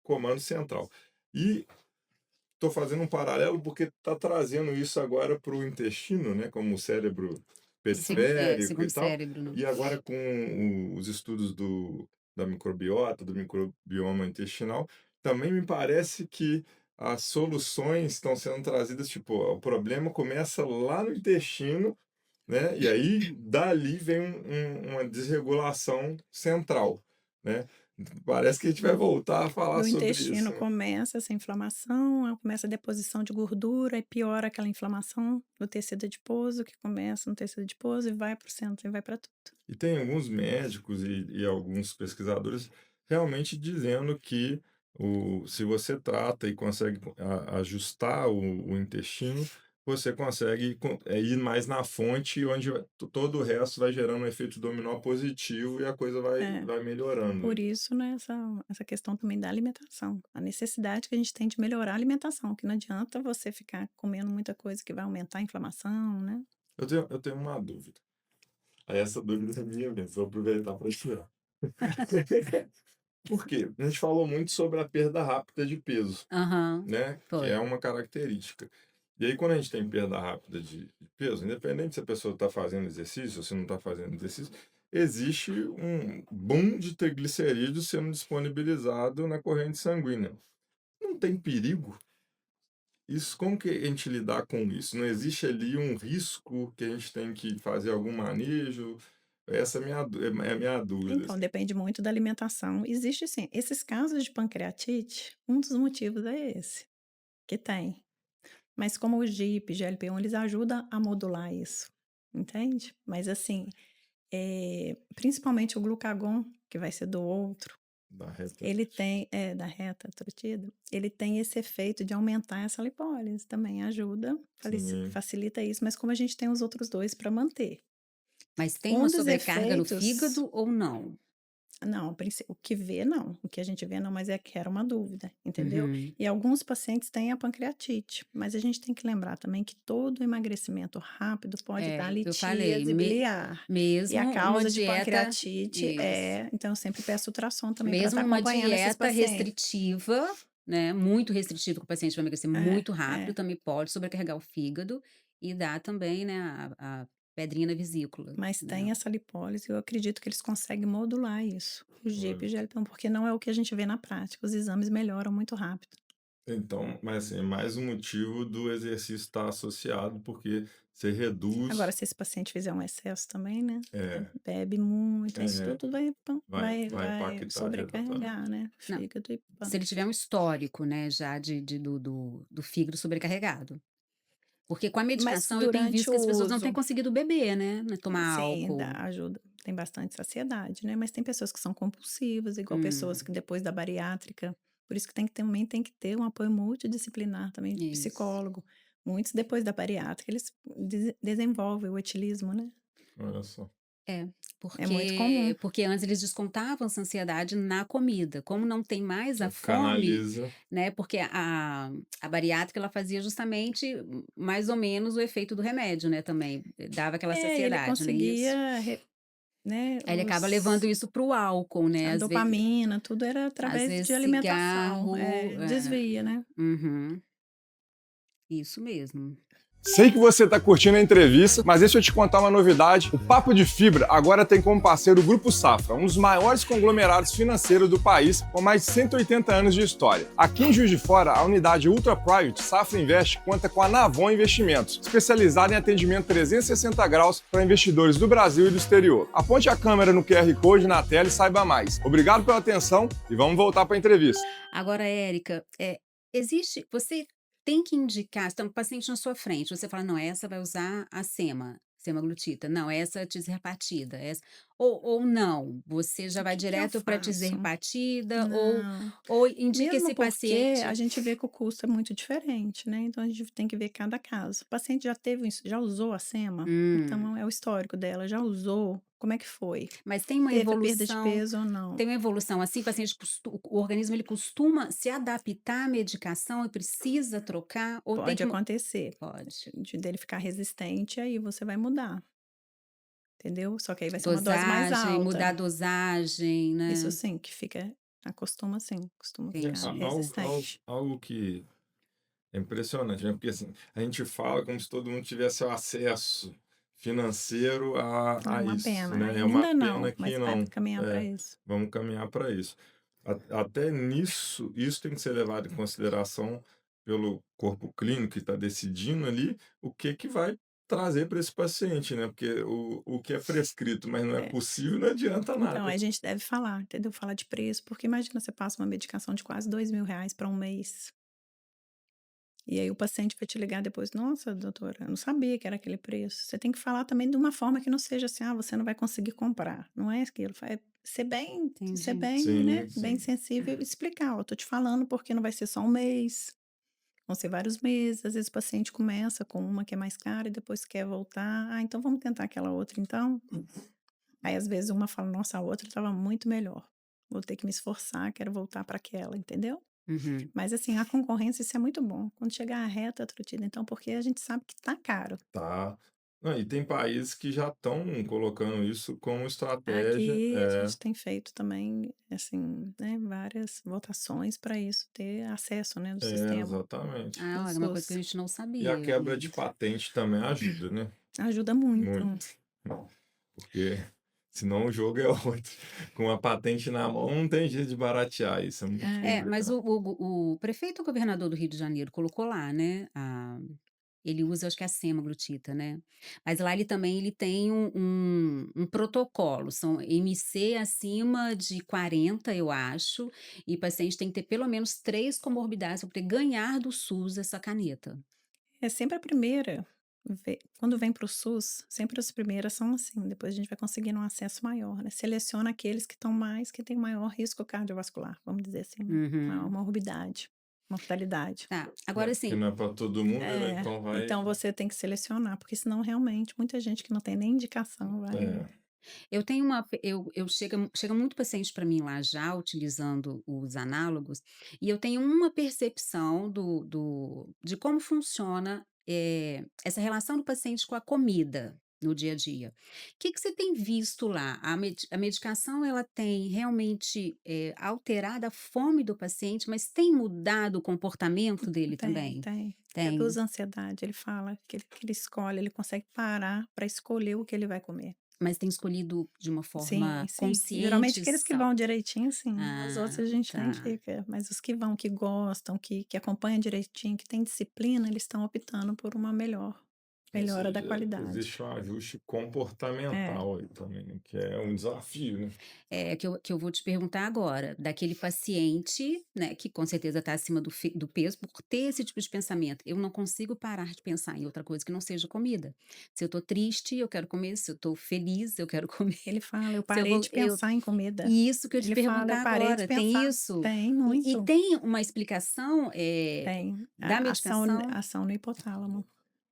comando central. E estou fazendo um paralelo porque está trazendo isso agora para o intestino, né, como o cérebro periférico e segundo tal, cérebro, né. e agora com os estudos da microbiota, do microbioma intestinal, também me parece que as soluções estão sendo trazidas, tipo, o problema começa lá no intestino, né, e aí dali vem uma desregulação central, né. Parece que a gente vai voltar a falar No sobre isso, intestino né. começa essa inflamação, aí começa a deposição de gordura e piora aquela inflamação do tecido adiposo, que começa no tecido adiposo e vai para o centro e vai para tudo. E tem alguns médicos e alguns pesquisadores realmente dizendo que se você trata e consegue ajustar o intestino, você consegue ir mais na fonte, onde todo o resto vai gerando um efeito dominó positivo e a coisa vai, É. vai melhorando. Por isso, né, essa questão também da alimentação. A necessidade que a gente tem de melhorar a alimentação, que não adianta você ficar comendo muita coisa que vai aumentar a inflamação, né? Eu tenho uma dúvida. Aí essa dúvida é minha mesmo, vou aproveitar para tirar. Por quê? A gente falou muito sobre a perda rápida de peso, Aham, né, que é foi. uma característica. E aí quando a gente tem perda rápida de peso, independente se a pessoa está fazendo exercício ou se não está fazendo exercício, existe um boom de triglicerídeos sendo disponibilizado na corrente sanguínea. Não tem perigo? Isso, como que a gente lidar com isso? Não existe ali um risco que a gente tem que fazer algum manejo? Essa é a minha dúvida, Então, assim. depende muito da alimentação. Existe sim, esses casos de pancreatite, um dos motivos é esse, que tem. Mas como o GIP, GLP-1, eles ajudam a modular isso, entende? Mas assim, principalmente o glucagon, que vai ser do outro, Da reta. ele tem, da reta trutida, ele tem esse efeito de aumentar essa lipólise, também ajuda, Sim. facilita isso, mas como a gente tem os outros dois para manter. Mas tem uma Um dos sobrecarga no efeitos fígado ou não? Não, o que vê não, o que a gente vê não, mas é que era uma dúvida, entendeu? Uhum. E alguns pacientes têm a pancreatite, mas a gente tem que lembrar também que todo emagrecimento rápido pode dar Eu falei, litíase biliar. E a mesmo uma causa de dieta pancreatite isso. então eu sempre peço ultrassom também para estar Mesmo uma acompanhando esses dieta pacientes. restritiva, né, muito restritiva, que o paciente vai emagrecer É, muito rápido, é. também pode sobrecarregar o fígado e dar também, né, a pedrinha na vesícula, Mas né. tem essa lipólise, eu acredito que eles conseguem modular isso. O GIP e Olha. o GLP-1, porque não é o que a gente vê na prática. Os exames melhoram muito rápido. Então, mas assim, é mais um motivo do exercício estar associado, porque você reduz, Agora, se esse paciente fizer um excesso também, né, é, bebe muito, isso é, tudo vai vai vai impactar diretamente. sobrecarregar, né, Não, fígado e se ele tiver um histórico, né, já do fígado sobrecarregado. Porque com a mas medicação eu tenho durante visto o que as pessoas não têm uso conseguido beber, né, tomar sim, dá álcool. ajuda, tem bastante saciedade, né, mas tem pessoas que são compulsivas, igual pessoas Hum, que depois da bariátrica, por isso que também tem que ter um apoio multidisciplinar também de isso. psicólogo. Muitos depois da bariátrica eles desenvolvem o etilismo, né, Olha só. É, é muito comum. porque antes eles descontavam essa ansiedade na comida, como não tem mais a fome, Canaliza. né, porque a bariátrica ela fazia justamente mais ou menos o efeito do remédio, né, também, dava aquela É, ele saciedade, não é isso? conseguia né, Aí ele acaba levando os isso para o álcool, né, a dopamina, tudo era às através de vezes alimentação, cigarro, desvia, né. uhum, isso mesmo. Sei que você está curtindo a entrevista, mas deixa eu te contar uma novidade. O Papo de Fibra agora tem como parceiro o Grupo Safra, um dos maiores conglomerados financeiros do país, com mais de 180 anos de história. Aqui em Juiz de Fora, a unidade Ultra Private Safra Invest conta com a Navon Investimentos, especializada em atendimento 360 graus para investidores do Brasil e do exterior. Aponte a câmera no QR Code na tela e saiba mais. Obrigado pela atenção e vamos voltar para a entrevista. Agora, Érica, você tem que indicar, se tem um paciente na sua frente, você fala: "Não, essa vai usar a semaglutida, não, essa é tisrefatida, essa", ou não, você já O vai que que eu direto pra faço? tisrefatida Não, ou indica mesmo esse porque a paciente gente vê que o custo é muito diferente, né, então a gente tem que ver cada caso. O paciente já teve isso, já usou a sema? hum, Então é o histórico dela, já usou? Como é que foi? mas tem uma Teve a perda de evolução peso ou não? tem uma evolução, assim, o paciente o organismo ele costuma se adaptar à medicação e precisa trocar ou tem Pode que acontecer, pode. dele ficar resistente, aí você vai mudar, entendeu? Só que aí vai ser uma dose mais Dosagem, mudar a alta. dosagem, Isso né, sim, que fica acostuma sim, costuma É, ficar entendi. resistente. algo que é impressionante, né? Porque assim, a gente fala como se todo mundo tivesse acesso financeiro É a uma isso, pena, né? É uma ainda pena não, que mas vai não. caminhar para É, isso. vamos caminhar para isso. Até nisso, isso tem que ser levado em consideração pelo corpo clínico que está decidindo ali o que que vai trazer para esse paciente, né? Porque o que é prescrito, mas não é É. possível, não adianta Então, nada. aí a gente deve falar, entendeu? Falar de preço, porque imagina você passa uma medicação de quase R$ 2.000 para um mês. E aí o paciente vai te ligar depois, nossa, doutora, eu não sabia que era aquele preço. Você tem que falar também de uma forma que não seja assim, ah, você não vai conseguir comprar. Não é aquilo, é ser Entendi. bem, né, Sim, bem sim. sensível e explicar, ó, tô te falando porque não vai ser só um mês, vão ser vários meses. Às vezes o paciente começa com uma que é mais cara e depois quer voltar. Ah, então vamos tentar aquela outra então? Aí às vezes uma fala, nossa, a outra estava muito melhor. Vou ter que me esforçar, quero voltar para aquela, entendeu? Uhum. Mas assim, a concorrência, isso é muito bom. Quando chegar a reta, Trutida, então, porque a gente sabe que tá caro. Tá. Não, e tem países que já estão colocando isso como estratégia. Aqui a gente tem feito também, assim, né, várias votações para isso ter acesso, né, no sistema Exatamente. Ah, do olha, uma coisa que a SUS. gente não E a sabia. quebra de patente também ajuda, né? Ajuda muito. Muito. Porque senão o jogo é outro. Com a patente na mão, não tem jeito de baratear isso, é muito É, É, mas complicado. o prefeito ou governador do Rio de Janeiro colocou lá, né, ele usa acho que é a semaglutida, né, mas lá ele tem um protocolo, são MC acima de 40 eu acho, e o paciente tem que ter pelo menos 3 comorbidades para poder ganhar do SUS essa caneta. é sempre a primeira quando vem para o SUS, sempre as primeiras são assim, depois a gente vai conseguindo um acesso maior, né, seleciona aqueles que têm maior risco cardiovascular, vamos dizer assim, maior Uhum. morbidade, mortalidade. Tá, agora É, porque assim não é para todo mundo, né? É, Então vai. então você tem que selecionar, porque senão realmente muita gente que não tem nem indicação vai. É, Eu tenho uma eu chega muito paciente para mim lá já utilizando os análogos, e eu tenho uma percepção de como funciona, essa relação do paciente com a comida no dia a dia. O que que você tem visto lá? A medicação ela tem realmente, alterado a fome do paciente, mas tem mudado o comportamento dele Tem, também? tem. Tem. Reduz a ansiedade, ele fala que ele escolhe, ele consegue parar para escolher o que ele vai comer. Mas tem escolhido de uma Sim, forma sim. Geralmente consciente, aqueles que vão direitinho, sim, os outros Ah, a gente nem tá. indica, mas os que vão, que gostam, que acompanham direitinho, que têm disciplina, eles estão optando por uma ou melhora da seja, qualidade. existe um ajuste É. comportamental aí também, né? Que é um desafio, né? É, que eu vou te perguntar agora, daquele paciente, né, que com certeza está acima do peso, por ter esse tipo de pensamento. Eu não consigo parar de pensar em outra coisa que não seja comida. Se eu estou triste, eu quero comer. Se eu estou feliz, eu quero comer. Ele fala: "Eu Se eu parei vou, de pensar em comida". e isso que eu te Ele fala: "Eu perguntar parei de agora, tem pensar". isso? Tem, E muito. tem uma explicação Tem. da A ação medicação? ação no hipotálamo,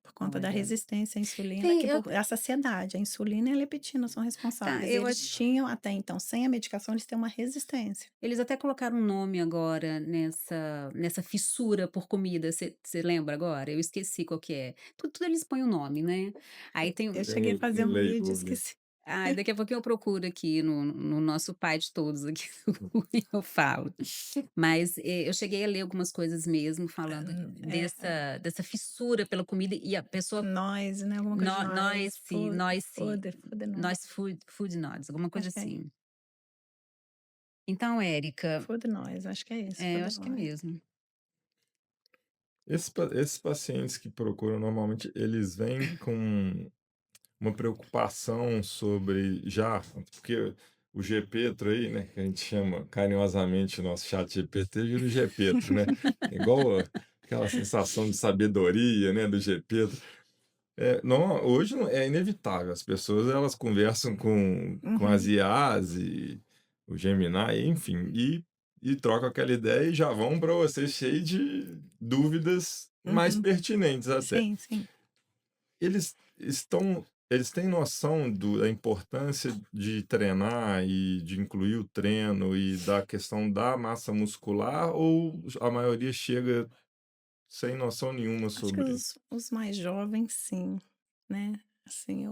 por conta da Olha, resistência à insulina, tem, que por a saciedade, a insulina e a leptina são tá, responsáveis. Eles tinham até então, sem a medicação, eles têm uma resistência. eles até colocaram um nome agora nessa fissura por comida, você lembra agora? Eu esqueci qual que é. Tudo eles põem um nome, né. Aí tem Eu um cheguei a fazer Não um leio, vídeo, vou ver. esqueci. daqui a pouquinho eu procuro aqui no nosso pai de todos aqui e eu falo. Mas, eu cheguei a ler algumas coisas mesmo falando dessa fissura pela comida e a pessoa Noise, né, alguma coisa de noise, Noise food Food Noise, alguma coisa acho que é assim. Então, Érica, food noise, acho que é isso, eu food acho que é noise. mesmo. Esses pacientes que procuram normalmente, eles vêm com uma preocupação sobre já, porque o Gepetro aí, né, que a gente chama carinhosamente o nosso chat GPT, vira o Gepetro, né? Igual aquela sensação de sabedoria, né, do Gepetro. Não, hoje é inevitável, as pessoas elas conversam com as Uhum, IAs e o Gemini, enfim, e trocam aquela ideia e já vão para você cheio de dúvidas mais uhum. pertinentes até. Sim, sim. Eles têm noção da importância de treinar e de incluir o treino e da questão da massa muscular, ou a maioria chega sem noção nenhuma Acho que sobre isso? os mais jovens sim, né, assim,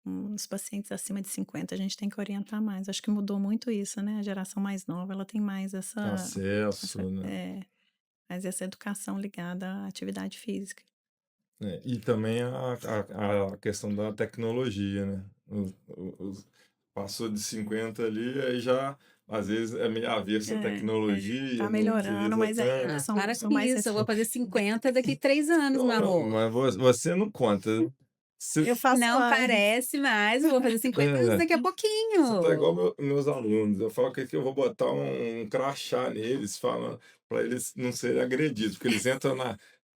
os pacientes acima de 50 a gente tem que orientar mais, acho que mudou muito isso, né, a geração mais nova ela tem mais essa Acesso, né? mais essa educação ligada à atividade física. E também a questão da tecnologia, né? Passou de 50 ali, aí já, às vezes, é meio avesso à tecnologia, Tá não melhorando, utiliza mas ainda Ah, são para são com mais isso, eu vou fazer resistentes. 50 daqui 3 anos, meu Não, não, amor. mas você não conta. Você Eu faço Não antes. parece mais, eu vou fazer 50 anos é, daqui a você tá igual pouquinho. meus alunos. Eu falo que eu vou botar um crachá neles, falando para eles não serem agredidos, porque eles entram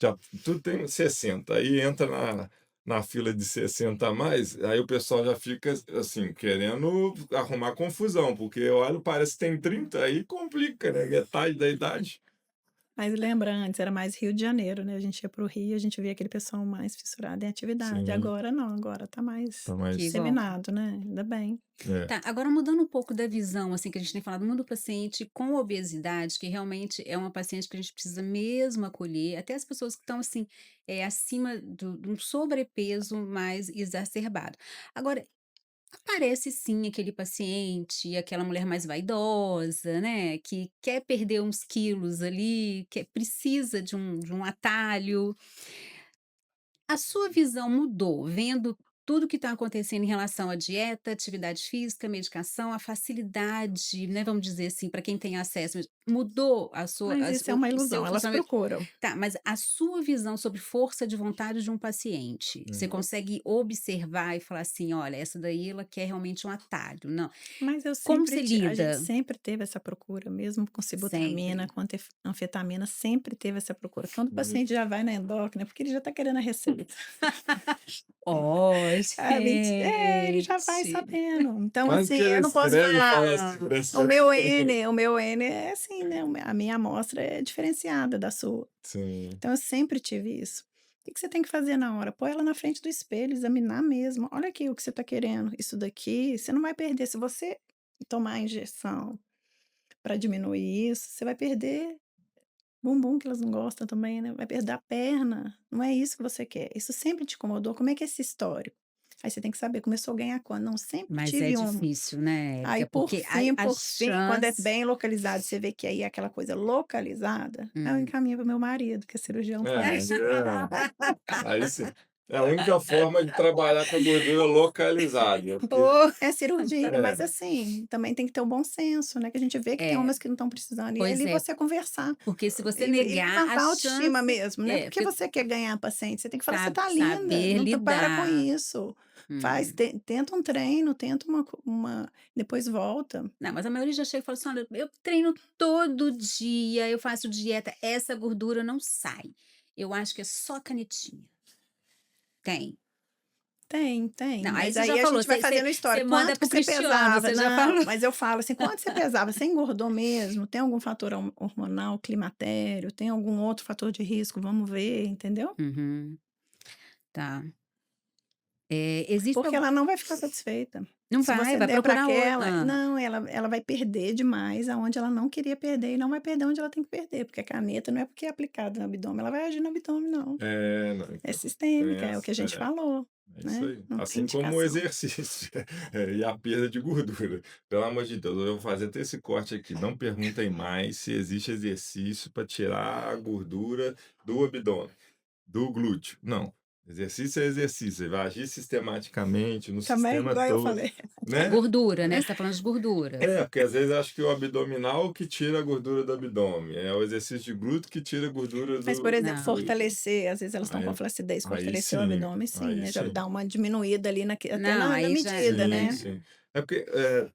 já, tudo tem 60, aí entra na fila de 60 a mais, aí o pessoal já fica assim, querendo arrumar confusão, porque olha, parece que tem 30, aí complica, né? Metade da idade. Mas lembra antes era mais Rio de Janeiro, né, a gente ia para o Rio, a gente via aquele pessoal mais fissurado em atividade, Sim, agora não, agora tá mais tá Que mais. bom. disseminado, né, ainda bem. É, Tá, agora mudando um pouco da visão, assim, que a gente tem falado muito do paciente com obesidade, que realmente é uma paciente que a gente precisa mesmo acolher, até as pessoas que estão, assim, acima de um sobrepeso mais exacerbado. Agora, aparece sim aquele paciente, aquela mulher mais vaidosa, né, que quer perder uns quilos ali, que precisa de um atalho. A sua visão mudou vendo tudo que está acontecendo em relação à dieta, atividade física, medicação, a facilidade, né, vamos dizer assim, para quem tem acesso, mudou a sua Mas isso é uma o seu ilusão, elas funcionamento? procuram. Tá, mas a sua visão sobre força de vontade de um paciente, você uhum. consegue observar e falar assim: "Olha, essa daí ela quer realmente um atalho", não. Mas eu Como sempre você ti a gente lida? sempre teve essa procura, mesmo com sibutramina, Sempre. com anfetamina, sempre teve essa procura. Quando o Uhum. paciente já vai na endócrina, porque ele já está querendo a receita. Ó, Ah, ele já vai gente. sabendo. Então, Quase assim, que ele eu não posso escreve e fala assim falar: pra o meu N é assim, né, a minha amostra é diferenciada da sua". Sim. Então eu sempre tive isso. O que você tem que fazer na hora? Pôr ela na frente do espelho, examinar mesmo. "Olha aqui o que você está querendo, isso daqui você não vai perder, se você tomar a injeção para diminuir isso, você vai perder bumbum, que elas não gostam também, né, vai perder a perna, não é isso que você quer, isso sempre te incomodou, como é que é esse histórico?". Aí você tem que saber, começou a ganhar quando? "Não, sempre Mas é tive um". difícil, né, Aí Érica, porque a por fim, quando é chance bem localizado, você vê que aí é aquela coisa localizada, aí eu hum. encaminho para o meu marido, que é cirurgião É, plástico. aí sim. É a única forma de trabalhar com a gordura localizada, porque Oh, É cirurgia, mas é, assim, também tem que ter o bom senso, né, que a gente vê que tem é, homens que não estão precisando, e pois ali é, você conversar, porque se você e negar a levantar a autoestima chance mesmo, né, porque porque você quer ganhar a paciente, você tem que falar: "Você tá linda, saber não tá para com lidar. isso, faz Uhum. tenta um treino, tenta uma depois volta". Não, mas a maioria já chega e fala assim: "Olha, eu treino todo dia, eu faço dieta, essa gordura não sai. Eu acho que é só canetinha". Tem. Tem, tem, Não, aí mas você já aí a falou, gente vai você fazendo história. você manda Quanto para que o você Cristiano, pesava? você já Não, falou. mas eu falo assim: "Quanto você pesava? Você engordou mesmo? Tem algum fator hormonal, climatério? Tem algum outro fator de risco? Vamos ver", entendeu? Uhum, tá. Existe Porque algum ela não vai ficar satisfeita. não Se vai, você vai der para procurar aquela outra. não, ela vai perder demais aonde ela não queria perder e não vai perder onde ela tem que perder, porque a caneta não é porque é aplicada no abdômen, ela vai agir no abdômen não. não, É então, tem sistêmica, é o que a essa, gente falou, é isso né, aí. não tem Assim como o indicação. exercício e a perda de gordura. Pelo amor de Deus, eu vou fazer até esse corte aqui. Não perguntem mais se existe exercício para tirar a gordura do abdômen. Do glúteo, não. Exercício é exercício, ele vai agir sistematicamente no Também, sistema igual eu todo, falei. né. Gordura, né, você tá falando de gordura. É, porque às vezes eu acho que o abdominal que tira a gordura do abdômen, é o exercício de glúteo que tira a gordura Mas, por exemplo, Não, do fortalecer, às vezes elas estão com aí flacidez, aí fortalecer o sim, abdômen sim, aí né, já sim. dá uma diminuída ali até não, na aí já medida, Sim, né. sim. É porque,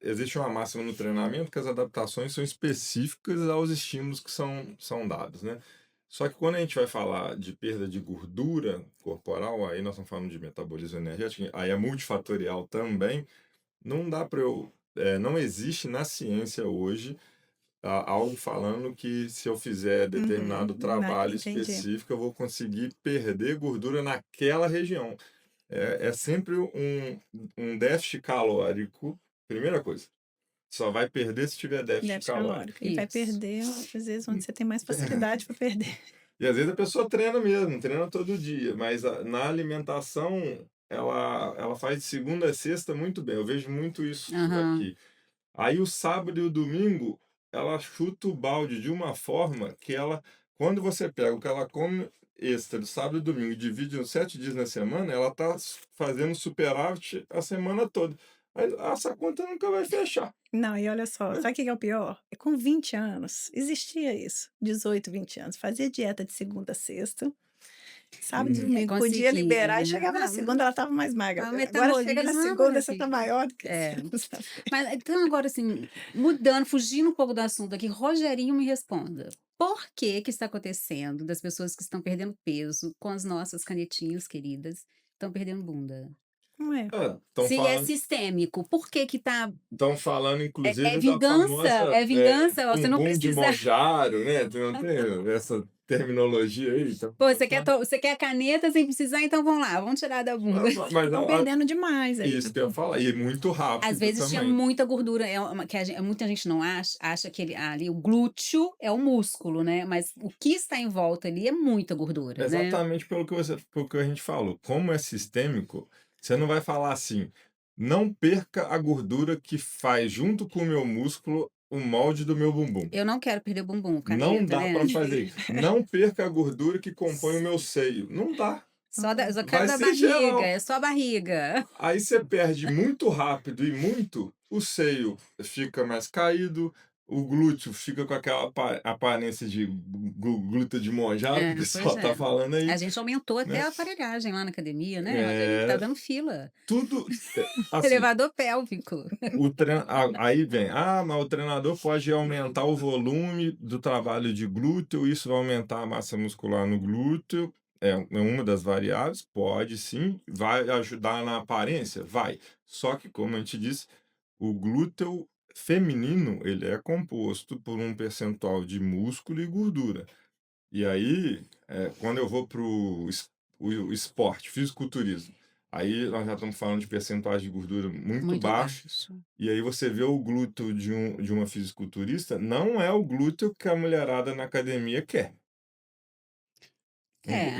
existe uma máxima no treinamento que as adaptações são específicas aos estímulos que são dados, né. Só que quando a gente vai falar de perda de gordura corporal, aí nós estamos falando de metabolismo energético, aí é multifatorial também, não dá para eu não existe na ciência hoje, algo falando que se eu fizer Uhum, determinado trabalho entendi. específico, eu vou conseguir perder gordura naquela região. É sempre um déficit calórico, primeira coisa, só vai perder se tiver déficit Déficit calórico. calórico. E vai isso. perder, às vezes, onde você tem mais facilidade para perder. E às vezes a pessoa treina mesmo, treina todo dia, mas na alimentação ela faz de segunda a sexta muito bem, eu vejo muito isso Aham. aqui. Aí o sábado e o domingo, ela chuta o balde de uma forma que ela, quando você pega o que ela come extra do sábado e domingo e divide nos 7 dias na semana, ela tá fazendo superávit a semana toda. Aí essa conta nunca vai fechar, Não, e olha só, né. sabe o que que é o pior? É com 20 anos, existia isso, 18, 20 anos, fazia dieta de segunda a sexta, sábado e domingo podia liberar e Conseguia. chegava na Não, segunda ela estava mais magra. o Agora chega na metabolismo é uma segunda você tá maravilha. maior do que É. sexta. Mas então agora assim, mudando, fugindo um pouco do assunto aqui, Rogerinho me responda. Por que que está acontecendo das pessoas que estão perdendo peso com as nossas canetinhas queridas, estão perdendo bunda? Não é. Estão Se é falando, sistêmico, por que que tá estão falando é inclusive da vingança, famosa é vingança, ó, você não bumbum de precisa Monjaro, né? Tu não tem essa terminologia aí? Então, pô, você quer a caneta sem precisar, então vamos lá, vamos tirar da bunda. mas Estão perdendo demais aí. isso que eu ia falar, e muito Às rápido vezes tinha também. muita gordura, que muita gente não acha que ali o glúteo é o músculo, né, mas o que está em volta ali é muita gordura, né. Exatamente pelo que a gente falou. Como é sistêmico, você não vai falar assim: "Não perca a gordura que faz junto com o meu músculo o molde do meu bumbum". Eu não quero perder o bumbum, Não caneta, dá né. para fazer isso. "Não perca a gordura que compõe o meu seio". Não dá. Só quero Vai da ser barriga, geral. é só a barriga. Aí você perde muito rápido e muito, o seio fica mais caído, o glúteo fica com aquela aparência de glúteo de Monjaro que o É, pois pessoal tá é. falando A aí, gente aumentou até né. a aparelhagem lá na academia, né, olha aí, tá É, dando fila. tudo, assim, Elevador pélvico. aí vem: "Ah, mas o treinador pode aumentar o volume do trabalho de glúteo, isso vai aumentar a massa muscular no glúteo". É uma das variáveis, pode sim. Vai ajudar na aparência? Vai. Só que, como a gente disse, o glúteo feminino, ele é composto por um percentual de músculo e gordura. E aí, quando eu vou para o esporte, fisiculturismo, aí nós já estamos falando de percentuais de gordura muito Muito baixo, baixo. e aí você vê o glúteo de uma fisiculturista, não é o glúteo que a mulherada na academia quer. É,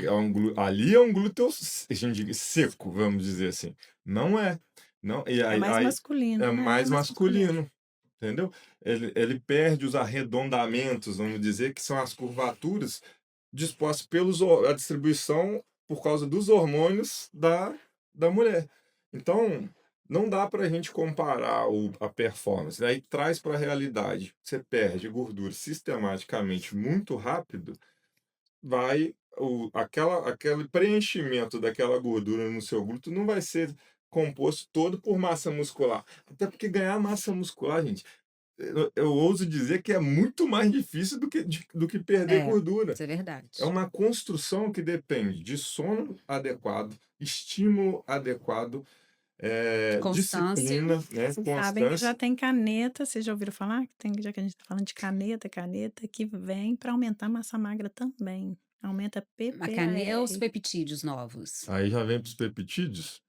Ali é um glúteo, a gente diz, seco, vamos dizer assim. Não é. Não, e É mais aí é masculino, né, é mais mais masculino. masculino. Entendeu? Ele perde os arredondamentos, vamos dizer, que são as curvaturas dispostas a distribuição por causa dos hormônios da mulher. Então, não dá para a gente comparar a performance. Aí traz para a realidade. Você perde gordura sistematicamente muito rápido, aquele preenchimento daquela gordura no seu glúteo não vai ser composto todo por massa muscular. Até porque ganhar massa muscular, gente, eu ouso dizer que é muito mais difícil do que perder gordura. isso é verdade. É uma construção que depende de sono adequado, estímulo adequado, Constância. disciplina, né, Vocês sabem que já constância. tem caneta, vocês já ouviram falar que tem, já que a gente está falando de caneta que vem para aumentar a massa magra também, aumenta Os PPAR, peptídeos novos. Aí já vem para os peptídeos.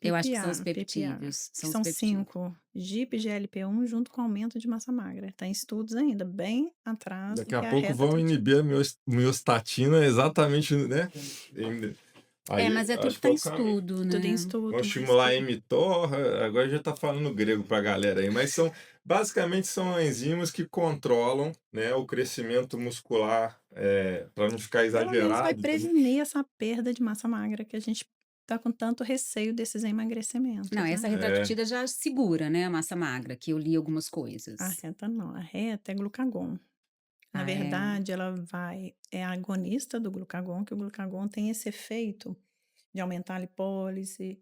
Eu acho que são os PPA, peptídeos, que são os são peptídeos. 5, GIP, GLP-1 junto com aumento de massa magra. Está em estudos ainda, bem atrás do Daqui a que a pouco reta vão todinha. inibir a miostatina exatamente, né? Aí Mas é tudo acho que que é tá em o caminho. estudo, Tudo em né. Vão estudo, estimular a mTOR, agora já está falando grego para a galera aí, mas basicamente são enzimas que controlam, né, o crescimento muscular, para não ficar pelo menos vai exagerado também. prevenir essa perda de massa magra que a gente está com tanto receio desses Não, emagrecimentos, essa né. É, retratida já segura, né, a massa magra, que eu li algumas A coisas. reta não, a reta é glucagon. Na Ah, é. verdade, ela é agonista do glucagon, que o glucagon tem esse efeito de aumentar a lipólise,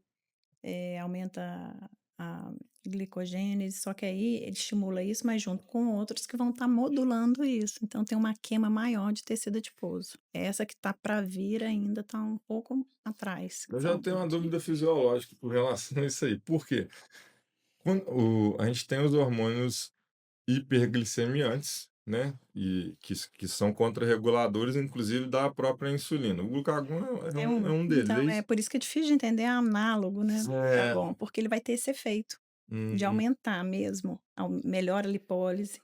aumenta a glicogênese, só que aí ele estimula isso, mas junto com outros que vão estar modulando isso. Então tem uma queima maior de tecido adiposo. Essa que está para vir ainda está um pouco atrás. eu já Então, tenho uma dúvida fisiológica com relação a isso aí. Por quê? A gente tem os hormônios hiperglicemiantes, né? E que são contrarreguladores, inclusive, da própria insulina. O glucagon é um deles, é então, é isso? por isso que é difícil de entender, é análogo, né, do É. glucagon, porque ele vai ter esse efeito de Uhum. aumentar mesmo, melhora a lipólise,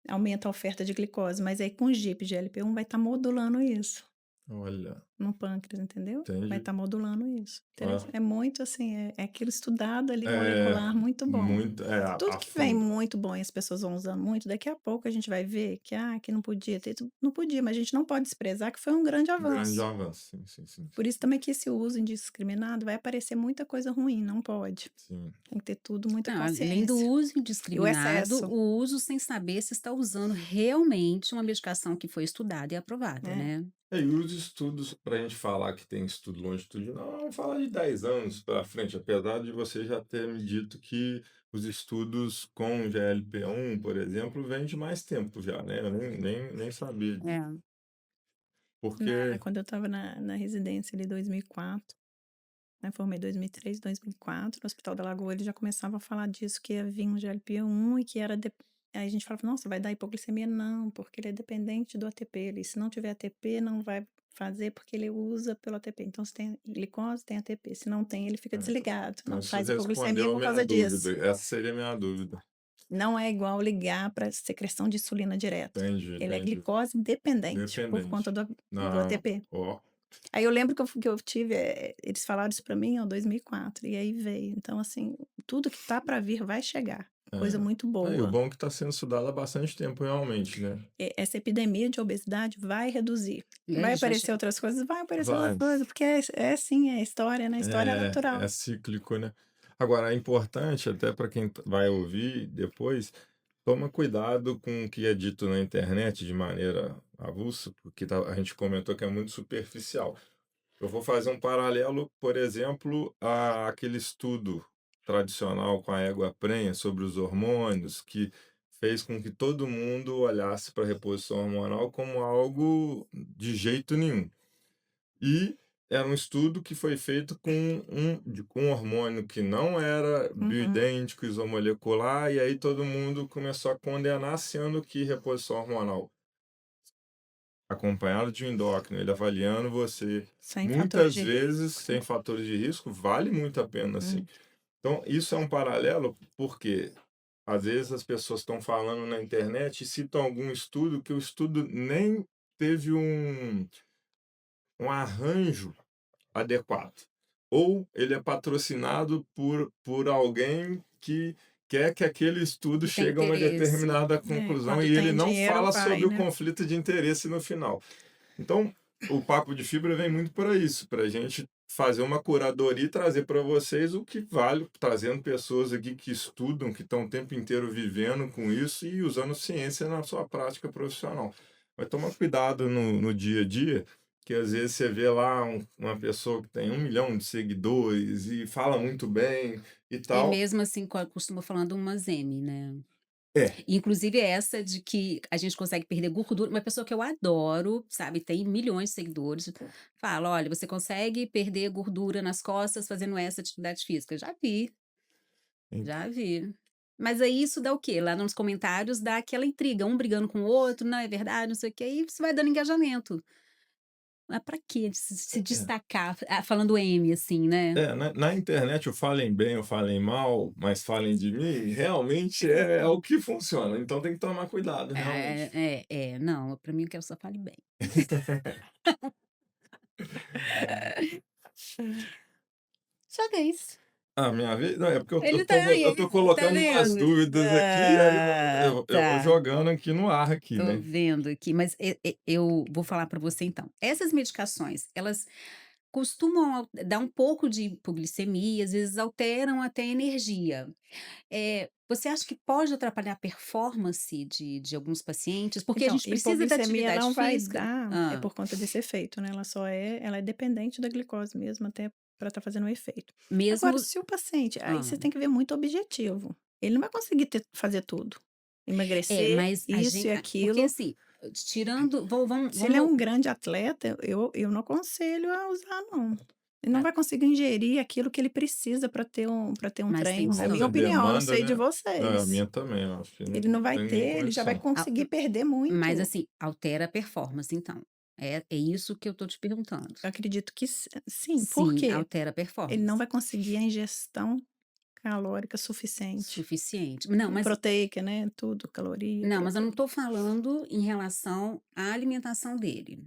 aumenta a oferta de glicose, mas aí com o GIP, GLP-1 vai estar modulando isso. Olha, No pâncreas, entendeu? Vai entendi. estar modulando isso. Ah, É muito assim, é aquilo estudado ali é molecular muito bom. muito, Tudo a que vem fundo. muito bom e as pessoas vão usando muito, daqui a pouco a gente vai ver que não podia ter, não podia, mas a gente não pode desprezar que foi um grande Grande avanço. avanço, sim, sim, sim, Por isso também que esse uso indiscriminado vai aparecer muita coisa ruim, não pode. sim. Tem que ter tudo, muita Não, além do consciência. uso E o indiscriminado, excesso, o uso sem saber se está usando realmente uma medicação que foi estudada e aprovada, né? né. E os estudos, para a gente falar que tem estudo longitudinal, vamos falar de 10 anos para frente, apesar de você já ter me dito que os estudos com GLP-1, por exemplo, vêm de mais tempo já, né? Eu nem sabia disso. É. Porque Quando eu estava na residência ali, 2004, né, formei em 2003, 2004, no Hospital da Lagoa eles já começavam a falar disso, que ia vir um GLP-1 e que era aí a gente falava: "Nossa, vai dar hipoglicemia?". Não, porque ele é dependente do ATP, ele se não tiver ATP não vai fazer, porque ele usa pelo ATP. Então se tem glicose, tem ATP, se não tem ele fica desligado, Então, não isso faz hipoglicemia respondeu a por minha causa dúvida. disso. Essa seria a minha dúvida. Não é igual ligar para secreção de insulina direto. Entendi, Ele é entendi. glicose dependente por conta Dependente. do Não, ATP. ó, Aí eu lembro que eu tive, eles falaram isso pra mim, em 2004, e aí veio. Então, assim, tudo que tá pra vir vai chegar, coisa é. muito Aí, o boa. bom é que está sendo estudado há bastante tempo, realmente, né? Essa epidemia de obesidade vai reduzir. Vai É, já aparecer outras coisas? Vai aparecer outras Vai. coisas, porque é assim, é história, né, história é É natural. cíclico, né? Agora, é importante, até para quem vai ouvir depois, toma cuidado com o que é dito na internet de maneira avulsa, porque a gente comentou que é muito superficial. Eu vou fazer um paralelo, por exemplo, àquele estudo tradicional com a égua prenha sobre os hormônios, que fez com que todo mundo olhasse para a reposição hormonal como algo de jeito nenhum. E era um estudo que foi feito com um hormônio que não era Uhum. bioidêntico, isomolecular, e aí todo mundo começou a condenar, sendo que reposição hormonal, acompanhado de um endócrino, ele avaliando você Sem fatores muitas de vezes risco. sem fatores de risco, vale muito a pena, assim. Hum. Então, isso é um paralelo, porque às vezes as pessoas estão falando na internet e citam algum estudo que o estudo nem teve um arranjo adequado. Ou ele é patrocinado por alguém que quer que aquele estudo que tem chegue a uma interesse. determinada É, conclusão quando e ele tem não dinheiro fala vai, sobre o né. conflito de interesse no final. Então, o Papo de Fibra vem muito para isso, para a gente fazer uma curadoria e trazer para vocês o que vale, trazendo pessoas aqui que estudam, que estão o tempo inteiro vivendo com isso e usando ciência na sua prática profissional. Mas toma cuidado no dia a dia, que às vezes você vê lá uma pessoa que tem 1 milhão de seguidores e fala muito bem e E tal. mesmo assim, costuma falando umas M, né. É, Inclusive essa de que a gente consegue perder gordura, uma pessoa que eu adoro, sabe, tem milhões de seguidores, fala: "Olha, você consegue perder gordura nas costas fazendo essa atividade física". Já vi, ent- já vi. Mas aí isso dá o quê? Lá nos comentários dá aquela intriga, um brigando com o outro, "Não, é verdade, não sei o quê", e isso vai dando engajamento. Mas pra quê se é. destacar, falando M, assim, né. Na internet o falem bem ou falem mal, mas falem de mim, realmente é o que funciona, então tem que tomar cuidado, realmente. Não, pra mim eu quero só fale bem. Sua vez. Ah, minha vez? Não, é porque eu Ele eu tá tô aí, eu tô tá colocando umas vendo? dúvidas aqui, aí Ah, eu vou tá. jogando aqui no ar aqui, Tô né. vendo aqui, mas eu vou falar para você então. Essas medicações, elas costumam dar um pouco de hipoglicemia, às vezes alteram até a energia. Você acha que pode atrapalhar a performance de alguns pacientes? Porque a Então, gente precisa da hipoglicemia atividade não vai física. dar, é por conta desse efeito, né, ela é dependente da glicose mesmo, até para estar fazendo o efeito. Mesmo Agora, se o paciente aí hã. você tem que ver muito objetivo, ele não vai conseguir fazer tudo, emagrecer, Mas a isso gente, e porque aquilo. assim, tirando Se ele é vamos um grande atleta, eu não aconselho a usar não. Ele não tá, vai conseguir ingerir aquilo que ele precisa para ter um mas tem treino, é a Nossa, minha a opinião, eu não demanda, sei de né. É, a vocês. minha também, eu acho que Ele não não vai tem nem ter, ele já vai condição. conseguir perder mas muito. assim, altera a performance então. É isso que eu tô te perguntando. Eu acredito que sim, por Sim, quê? altera a Ele não performance. vai conseguir a ingestão calórica suficiente, Suficiente. Não, mas proteica, né, tudo, caloria, não, aquela mas eu não coisa. tô falando em relação à alimentação dele.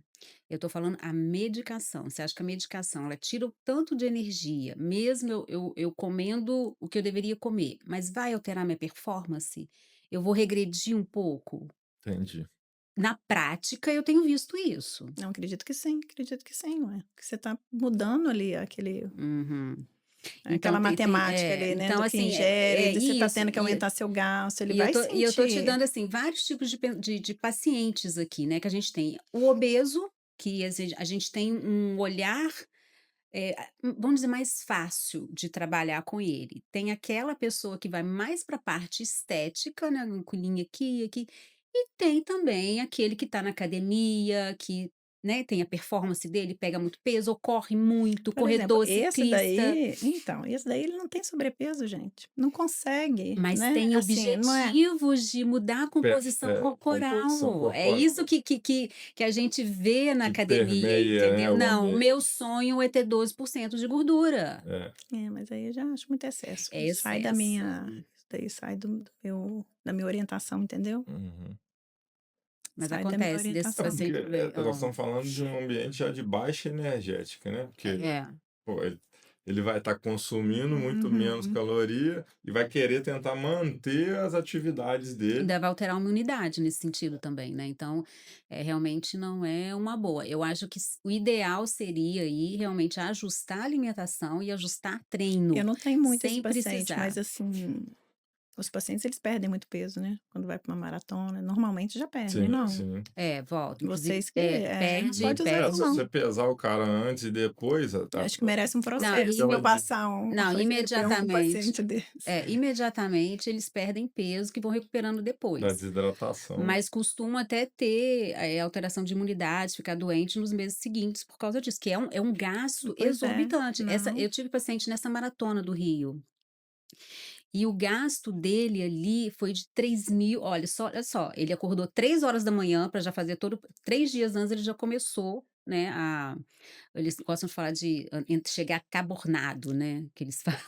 Eu tô falando a medicação. Você acha que a medicação, ela tira o tanto de energia, mesmo eu comendo o que eu deveria comer, mas vai alterar minha performance? Eu vou regredir um pouco? Entendi. Na prática, eu tenho visto isso. Não, acredito que sim, ué, que você tá mudando ali Uhum. Então aquela matemática ali, né, então do que assim, ingere, de você tá isso, tendo que aumentar seu gasto, ele e eu vai tô te sentir. dando, assim, vários tipos de pacientes aqui, né, que a gente tem o obeso, que a gente tem um olhar, vamos dizer, mais fácil de trabalhar com ele. Tem aquela pessoa que vai mais para a parte estética, né, um culinho aqui, aqui, e tem também aquele que está na academia, que, né, tem a performance dele, pega muito peso, ou corre muito, Por exemplo, corredor, esse ciclista, daí então, esse daí ele não tem sobrepeso, gente. Não consegue, mas né, tem assim, não é objetivos de mudar a composição Composição corporal. É isso corporal que a gente vê na que academia, permeia, né, entendeu? o Não, o ambiente. meu sonho é ter 12% de gordura. É. mas aí eu já acho muito excesso. É Sai da excesso. minha Isso daí sai do meu da minha orientação, entendeu? Uhum. Mas Sai da minha acontece desses É orientação. porque pacientes vem nós estamos falando de um ambiente já de baixa energética, né? Porque é, pô, ele vai estar consumindo muito menos Uhum. caloria e vai querer tentar manter as atividades dele. ainda vai alterar a imunidade nesse sentido também, né, então, realmente não é uma boa. Eu acho que o ideal seria aí realmente ajustar a alimentação e ajustar Eu treino, não tenho muito esse sem paciente, mas precisar. assim, os pacientes eles perdem muito peso, né, quando vai para uma maratona, normalmente já perdem, Sim, não? sim. É, volta, inclusive Vocês que não perde pode usar É, isso se não. você pesar o cara antes e depois, Acho que merece um não, processo para eu ime passar não, para um imediatamente paciente desse. imediatamente eles perdem peso que vão recuperando da depois. desidratação. Mas costuma até ter, alteração de imunidade, ficar doente nos meses seguintes por causa disso, que é um gasto Pois é, exorbitante. não. Eu tive paciente nessa maratona do Rio, e o gasto dele ali foi de 3.000. Olha só, ele acordou 3 horas da manhã para já fazer todo 3 dias antes ele já começou, né, eles gostam de falar de chegar cabornado, né, que eles falam,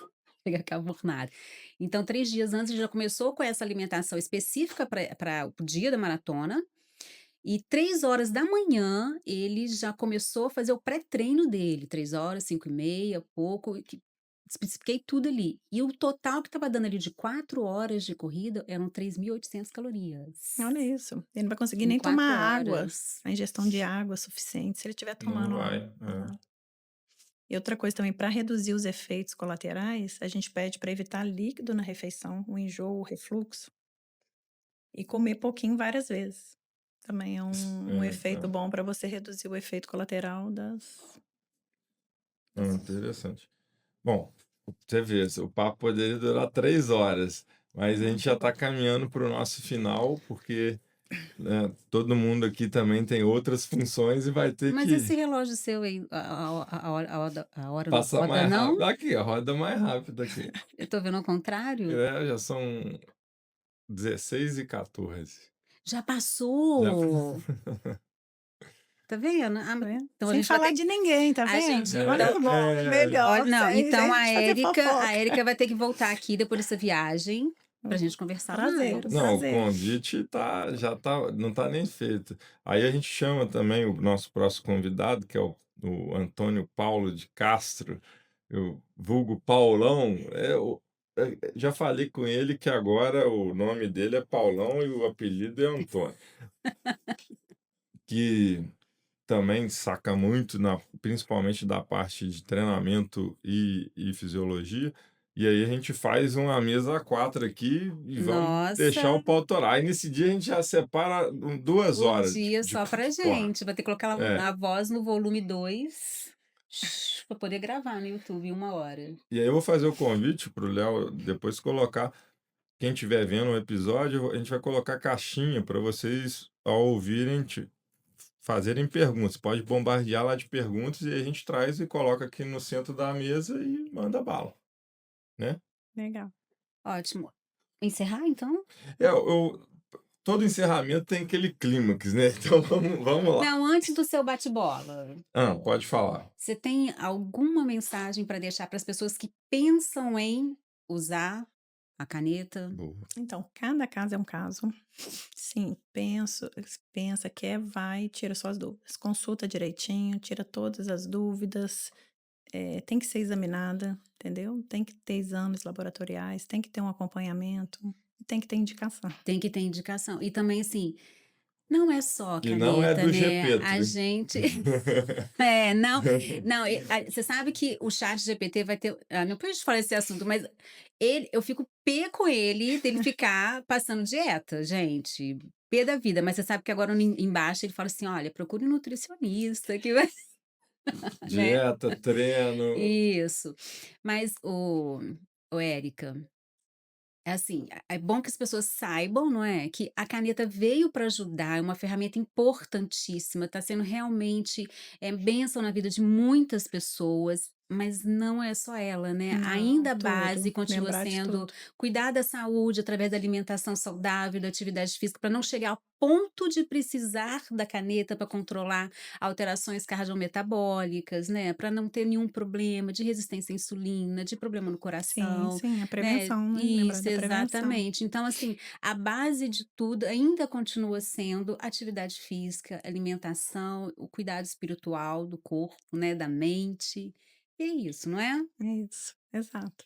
chegar cabornado. Então 3 dias antes ele já começou com essa alimentação específica para o dia da maratona, e 3 horas da manhã ele já começou a fazer o pré-treino dele, 3 horas, 5h30, pouco, que especifiquei tudo ali. E o total que estava dando ali de 4 horas de corrida eram 3.800 calorias, Olha isso, ele não vai conseguir em nem tomar 4 água, horas. a ingestão de água suficiente, se ele estiver Não tomando vai. água. E outra coisa também, para reduzir os efeitos colaterais, a gente pede para evitar líquido na refeição, o enjoo, o refluxo, e comer pouquinho várias vezes. Também é um efeito É. bom para você reduzir o efeito colateral Interessante. Bom, você vê, o papo poderia durar 3 horas, mas a gente já está caminhando para o nosso final, porque né, todo mundo aqui também tem outras funções e vai ter Mas esse que relógio seu aí, a hora não passar roda mais rápido. não? Aqui, a roda mais rápida aqui. Eu tô vendo ao contrário? Já são 16h14. Já Já... passou! Tá vendo? Tá vendo? Então a Sem gente vai falar ter de ninguém, tá a vendo? gente Olha então que bom, olha, melhor, não, sem então a a gente fazer Érica a fofoca. Érica vai ter que voltar aqui depois dessa viagem, pra gente conversar Prazer, um Não, o prazer. convite já tá, não tá nem feito. Aí a gente chama também o nosso próximo convidado, que é o Antônio Paulo de Castro, eu vulgo Paulão. Já falei com ele que agora o nome dele é Paulão e o apelido é Antônio, que também saca muito, principalmente da parte de treinamento e fisiologia. E aí a gente faz uma mesa a quatro aqui e vamos deixar o Nossa, pau torar. Aí nesse dia a gente já separa 2 horas dia de só pra papo. gente, vai ter que colocar É. a voz no volume 2 pra poder gravar no YouTube em 1 hora. E aí eu vou fazer o convite para o Léo depois colocar. Quem estiver vendo o episódio, a gente vai colocar caixinha para vocês, ao ouvirem, fazerem perguntas. Pode bombardear lá de perguntas e a gente traz e coloca aqui no centro da mesa e manda bala, né? Legal. Ótimo. Encerrar então? Todo encerramento tem aquele clímax, né? Então vamos lá. Não, antes do seu bate-bola, Pode falar. você tem alguma mensagem para deixar para as pessoas que pensam em usar a caneta? Boa. Então, cada caso é um caso. Sim, pensa, quer, vai, tira suas dúvidas. Consulta direitinho, tira todas as dúvidas. Tem que ser examinada, entendeu? Tem que ter exames laboratoriais, tem que ter um acompanhamento, tem que ter indicação. Tem que ter indicação. E também, assim, não é só a E não é caneta, do né? Gepeto, A hein? gente. Não, você sabe que o chat GPT vai ter. Depois a gente fala esse assunto, mas eu fico pé com ele dele ficar passando dieta, gente. Pé da vida. Mas você sabe que agora embaixo ele fala assim: olha, procure um nutricionista que vai. Né? Dieta, treino. Isso. Mas, Érica, É assim, é bom que as pessoas saibam, não é, que a caneta veio para ajudar, é uma ferramenta importantíssima, está sendo realmente, bênção na vida de muitas pessoas, mas não é só ela, né, Não, ainda a base tudo. continua Lembrar de sendo tudo. cuidar da saúde através da alimentação saudável, da atividade física, para não chegar ao ponto de precisar da caneta para controlar alterações cardiometabólicas, né, para não ter nenhum problema de resistência à insulina, de problema no Sim, coração, sim, a né. prevenção, né, lembrar Isso, da prevenção. exatamente. Então, assim, a base de tudo ainda continua sendo atividade física, alimentação, o cuidado espiritual do corpo, né, da mente. E é isso, não é? É isso, exato.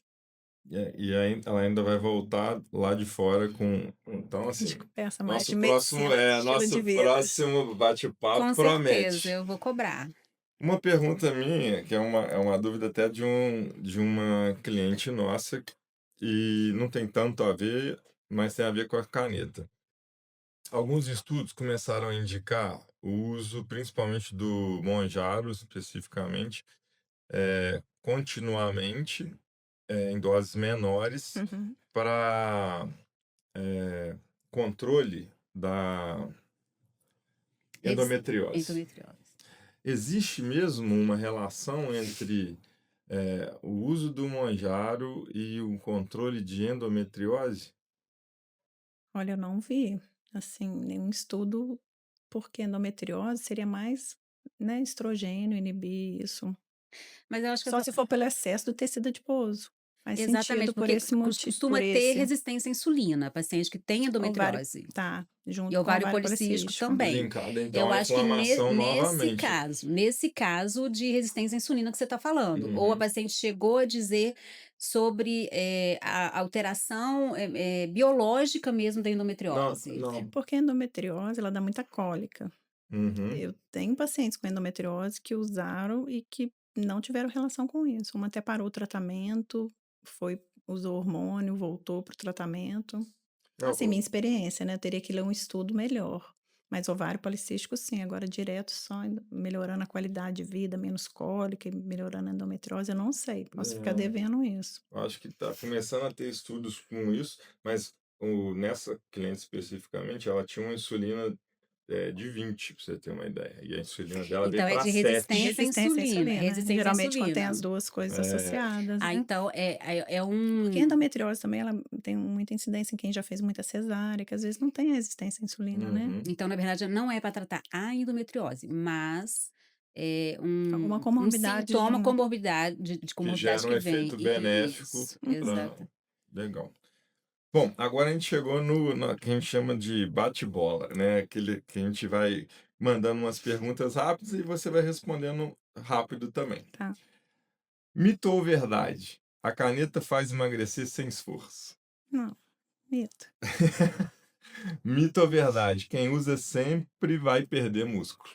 E aí ela ainda vai voltar lá de fora com então, A gente assim, conversa mais de medicina, estilo de nosso vida. próximo bate-papo Com certeza, promete. eu vou cobrar. Uma pergunta minha, que é uma dúvida até de uma cliente nossa, e não tem tanto a ver, mas tem a ver com a caneta. Alguns estudos começaram a indicar o uso, principalmente do Monjaro, especificamente, continuamente, em doses menores, Uhum. para controle da Res endometriose. Endometriose. Existe mesmo uma relação entre o uso do Monjaro e o controle de endometriose? Olha, eu não vi, assim, nenhum estudo, porque endometriose seria mais, né, estrogênio, inibir isso. Mas eu acho que Só se for pelo excesso do tecido adiposo. Faz exatamente, sentido por porque esse motivo, costuma por ter esse resistência à insulina, paciente que tem ovário, endometriose. tá, E junto com o ovário ovário policístico policístico. também. Linkada, então, Eu à acho que inflamação novamente. nesse caso de resistência à insulina que você está falando, ou a Uhum. paciente chegou a dizer sobre, a alteração, biológica mesmo da Não, endometriose. É não. porque a endometriose, ela dá muita cólica. Uhum. Eu tenho pacientes com endometriose que usaram e que não tiveram relação com isso. Uma até parou o tratamento, usou hormônio, voltou para o tratamento. Não, Assim, minha experiência, né? Eu teria que ler um estudo melhor. Mas ovário policístico, sim, agora direto só melhorando a qualidade de vida, menos cólica e melhorando a endometriose, eu não sei. Posso ficar devendo isso. eu acho que está começando a ter estudos com isso, mas nessa cliente especificamente, ela tinha uma insulina de 20, para você ter uma ideia. E a insulina dela veio Então é para de 7. Resistência à insulina. resistência à Geralmente, quando tem as insulina. duas coisas É, associadas, Ah, né? então é Porque a um endometriose também, ela tem muita incidência em quem já fez muita cesárea, que às vezes não tem resistência à insulina, né? uhum. então, na verdade, não é para tratar a endometriose, mas é Alguma um comorbidade sintoma, junto. comorbidade de Que comorbidade gera um que vem. efeito benéfico Isso, para. exato. Legal. Bom, agora a gente chegou no que a gente chama de bate-bola, né? Aquele que a gente vai mandando umas perguntas rápidas e você vai respondendo rápido também. Tá. Mito ou verdade? A caneta faz emagrecer sem esforço. Não, mito. Mito ou verdade? Quem usa sempre vai perder músculo.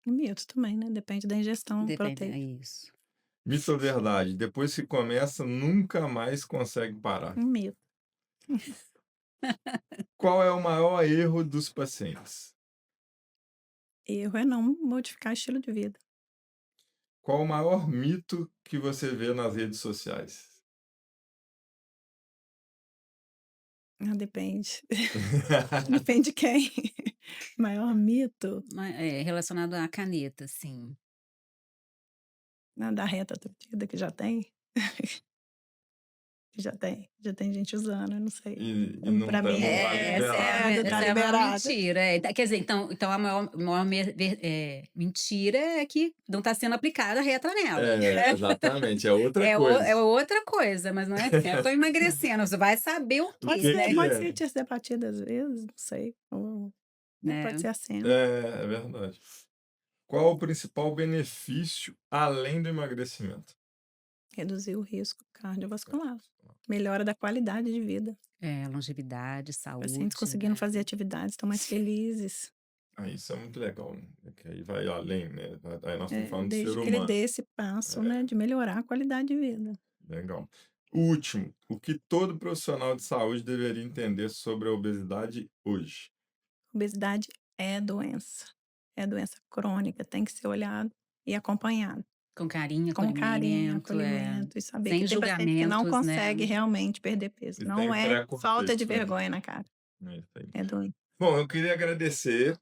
Mito também, né? Depende da ingestão Depende, é proteica. isso. Mito ou verdade? Depois que começa, nunca mais consegue parar. Mito. Qual é o maior erro dos pacientes? Erro é não modificar estilo de vida. Qual o maior mito que você vê nas redes sociais? Ah, depende. Depende de quem. Maior mito, Relacionado à caneta, sim. né, da reta tida que já tem. Já tem gente usando, eu não sei. E não, Pra mim não tá Essa é a liberado. me tá essa é a maior liberado. mentira. Quer dizer, então a maior mentira é que não está sendo aplicada a reta nela. Exatamente, é outra É coisa. outra coisa, mas não é eu tô emagrecendo, você vai saber o O Pode quê, que ser, né, que pode é? ser ter batido às vezes, não sei. Ou, né, pode né. ser a cena. É verdade. Qual o principal benefício além do emagrecimento? Reduzir o risco cardiovascular. Melhora da qualidade de vida. Longevidade, Pacientes saúde, conseguindo né. fazer atividades, estão mais felizes. Isso é muito legal, né? É que aí vai além, né? Aí nós estamos falando do ser Desde que ele humano. dê esse passo, né, de melhorar a qualidade de vida. Legal. Último, o que todo profissional de saúde deveria entender sobre a obesidade hoje? Obesidade é doença crônica, tem que ser olhado e acompanhado. Com carinho, com carinho, acolhimento, acolhimento e saber sem que tem paciente que não julgamentos, consegue né. realmente perder peso. E Não tem é falta de preconceito, né? vergonha na cara, É isso aí. é doido. Bom, eu queria agradecer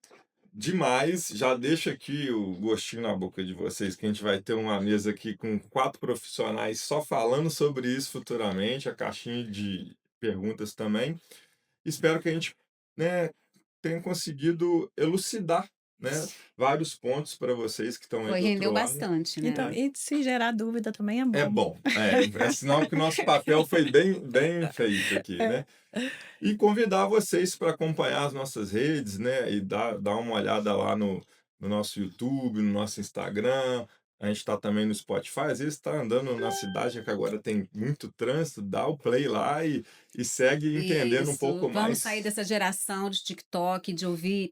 demais. Já deixo aqui o gostinho na boca de vocês, que a gente vai ter uma mesa aqui com 4 profissionais só falando sobre isso futuramente, a caixinha de perguntas também. Espero que a gente, né, tenha conseguido elucidar, né, vários pontos para vocês que estão aí Foi, do outro rendeu lado. bastante, Então, né. e se gerar dúvida também é É bom. bom, é sinal que o nosso papel foi bem feito aqui, né? E convidar vocês para acompanhar as nossas redes, né? E dar uma olhada lá no nosso YouTube, no nosso Instagram. A gente está também no Spotify. Às vezes está andando na cidade, que agora tem muito trânsito, dá o play lá e segue entendendo um pouco Isso, vamos sair mais. dessa geração de TikTok, de ouvir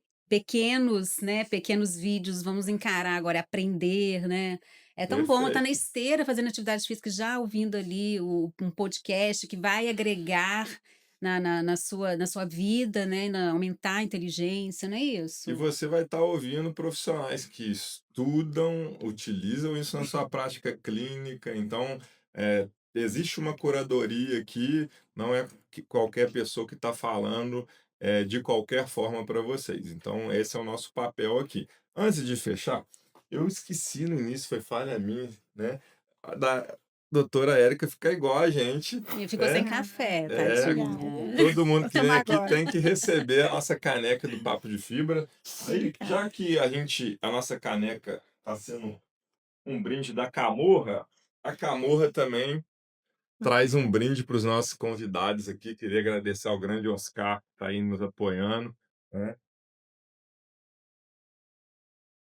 pequenos vídeos, vamos encarar agora, aprender, né. É tão bom estar na Perfeito. esteira fazendo atividade física, já ouvindo ali um podcast que vai agregar na sua vida, né, aumentar a inteligência, não é E isso? você vai estar ouvindo profissionais que estudam, utilizam isso na sua prática clínica. Então, existe uma curadoria aqui, não é qualquer pessoa que está falando de qualquer forma para vocês. Então, esse é o nosso papel aqui. Antes de fechar, eu esqueci no início, foi falha minha, né? Da doutora Érica ficar igual a gente, E ficou sem né? café, É, tadinha. todo mundo Vou que vem tomar aqui agora. tem que receber a nossa caneca do Papo de Fibra. Aí, já que a nossa caneca está sendo um brinde da Camorra, a Camorra também traz um brinde para os nossos convidados aqui. Queria agradecer ao grande Oscar que está aí nos apoiando, né?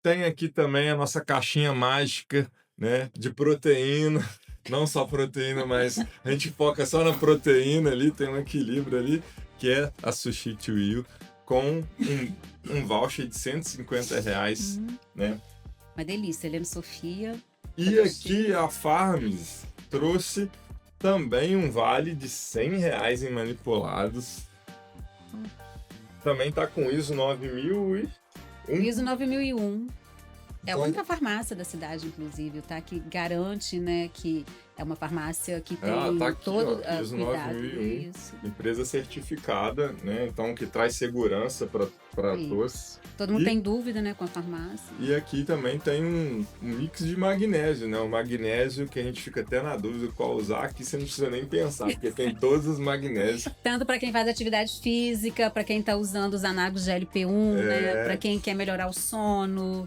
Tem aqui também a nossa caixinha mágica, né, de proteína. Não só proteína, mas a gente foca só na proteína ali, tem um equilíbrio ali, que é a Sushi to You, com um voucher de R$ 150, né? Uma delícia, Helena Sofia. E aqui a Farms trouxe também um vale de R$ 100 em manipulados. Também tá com ISO 9001. ISO 9001. É a Então, única farmácia da cidade, inclusive, tá? Que garante, né, que é uma farmácia que tem tá aqui, todo ó, ISO cuidado. 9001. Isso. Empresa certificada, né? Então, que traz segurança para Isso. todos. Todo mundo E- tem dúvida, né, com a farmácia. E aqui também tem um mix de magnésio, né? O magnésio que a gente fica até na dúvida qual usar, aqui você não precisa nem pensar, porque tem todos os magnésios. Tanto para quem faz atividade física, para quem tá usando os análogos de LP1, né, para quem quer melhorar o sono.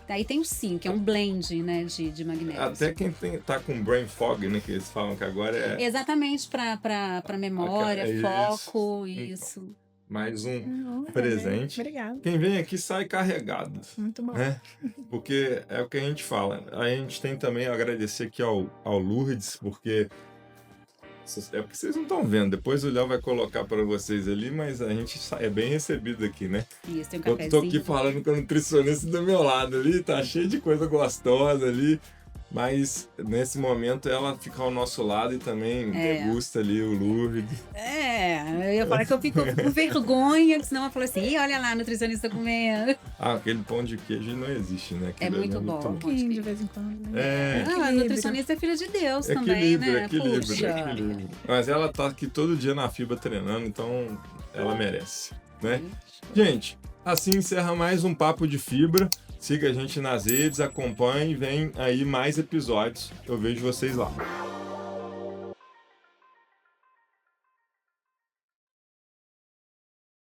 Daí tem o SIM, que é um blend, né, de magnésio. Até quem tá com brain fog, né? Que eles falam que agora é Exatamente, para memória, É isso. foco, Então, isso. mais um Não, presente. Obrigada. Quem vem aqui sai carregado, Muito bom. né? Porque é o que a gente fala. A gente tem também a agradecer aqui ao Lourdes, porque é porque vocês não estão vendo. Depois o Léo vai colocar para vocês ali, mas a gente é bem recebido aqui, né? Isso, tem um Eu tô aqui cafezinho. falando com a nutricionista do meu lado ali, tá cheio de coisa gostosa ali. Mas nesse momento ela fica ao nosso lado e também degusta ali o Lourdes. Eu ia falar que eu fico com vergonha, que senão ela falou assim, "Ih, olha lá, a nutricionista comendo." Ah, aquele pão de queijo não existe, né? Aquilo ali muito bom. Um pouquinho de vez em quando, né? É, A Equilíbrio. nutricionista é filha de Deus também, equilíbrio, né? equilíbrio, Puxa. equilíbrio. Mas ela tá aqui todo dia na FIBA treinando, então ela merece, né? Gente, assim encerra mais um Papo de Fibra. Siga a gente nas redes, acompanhe, vem aí mais episódios. Eu vejo vocês lá.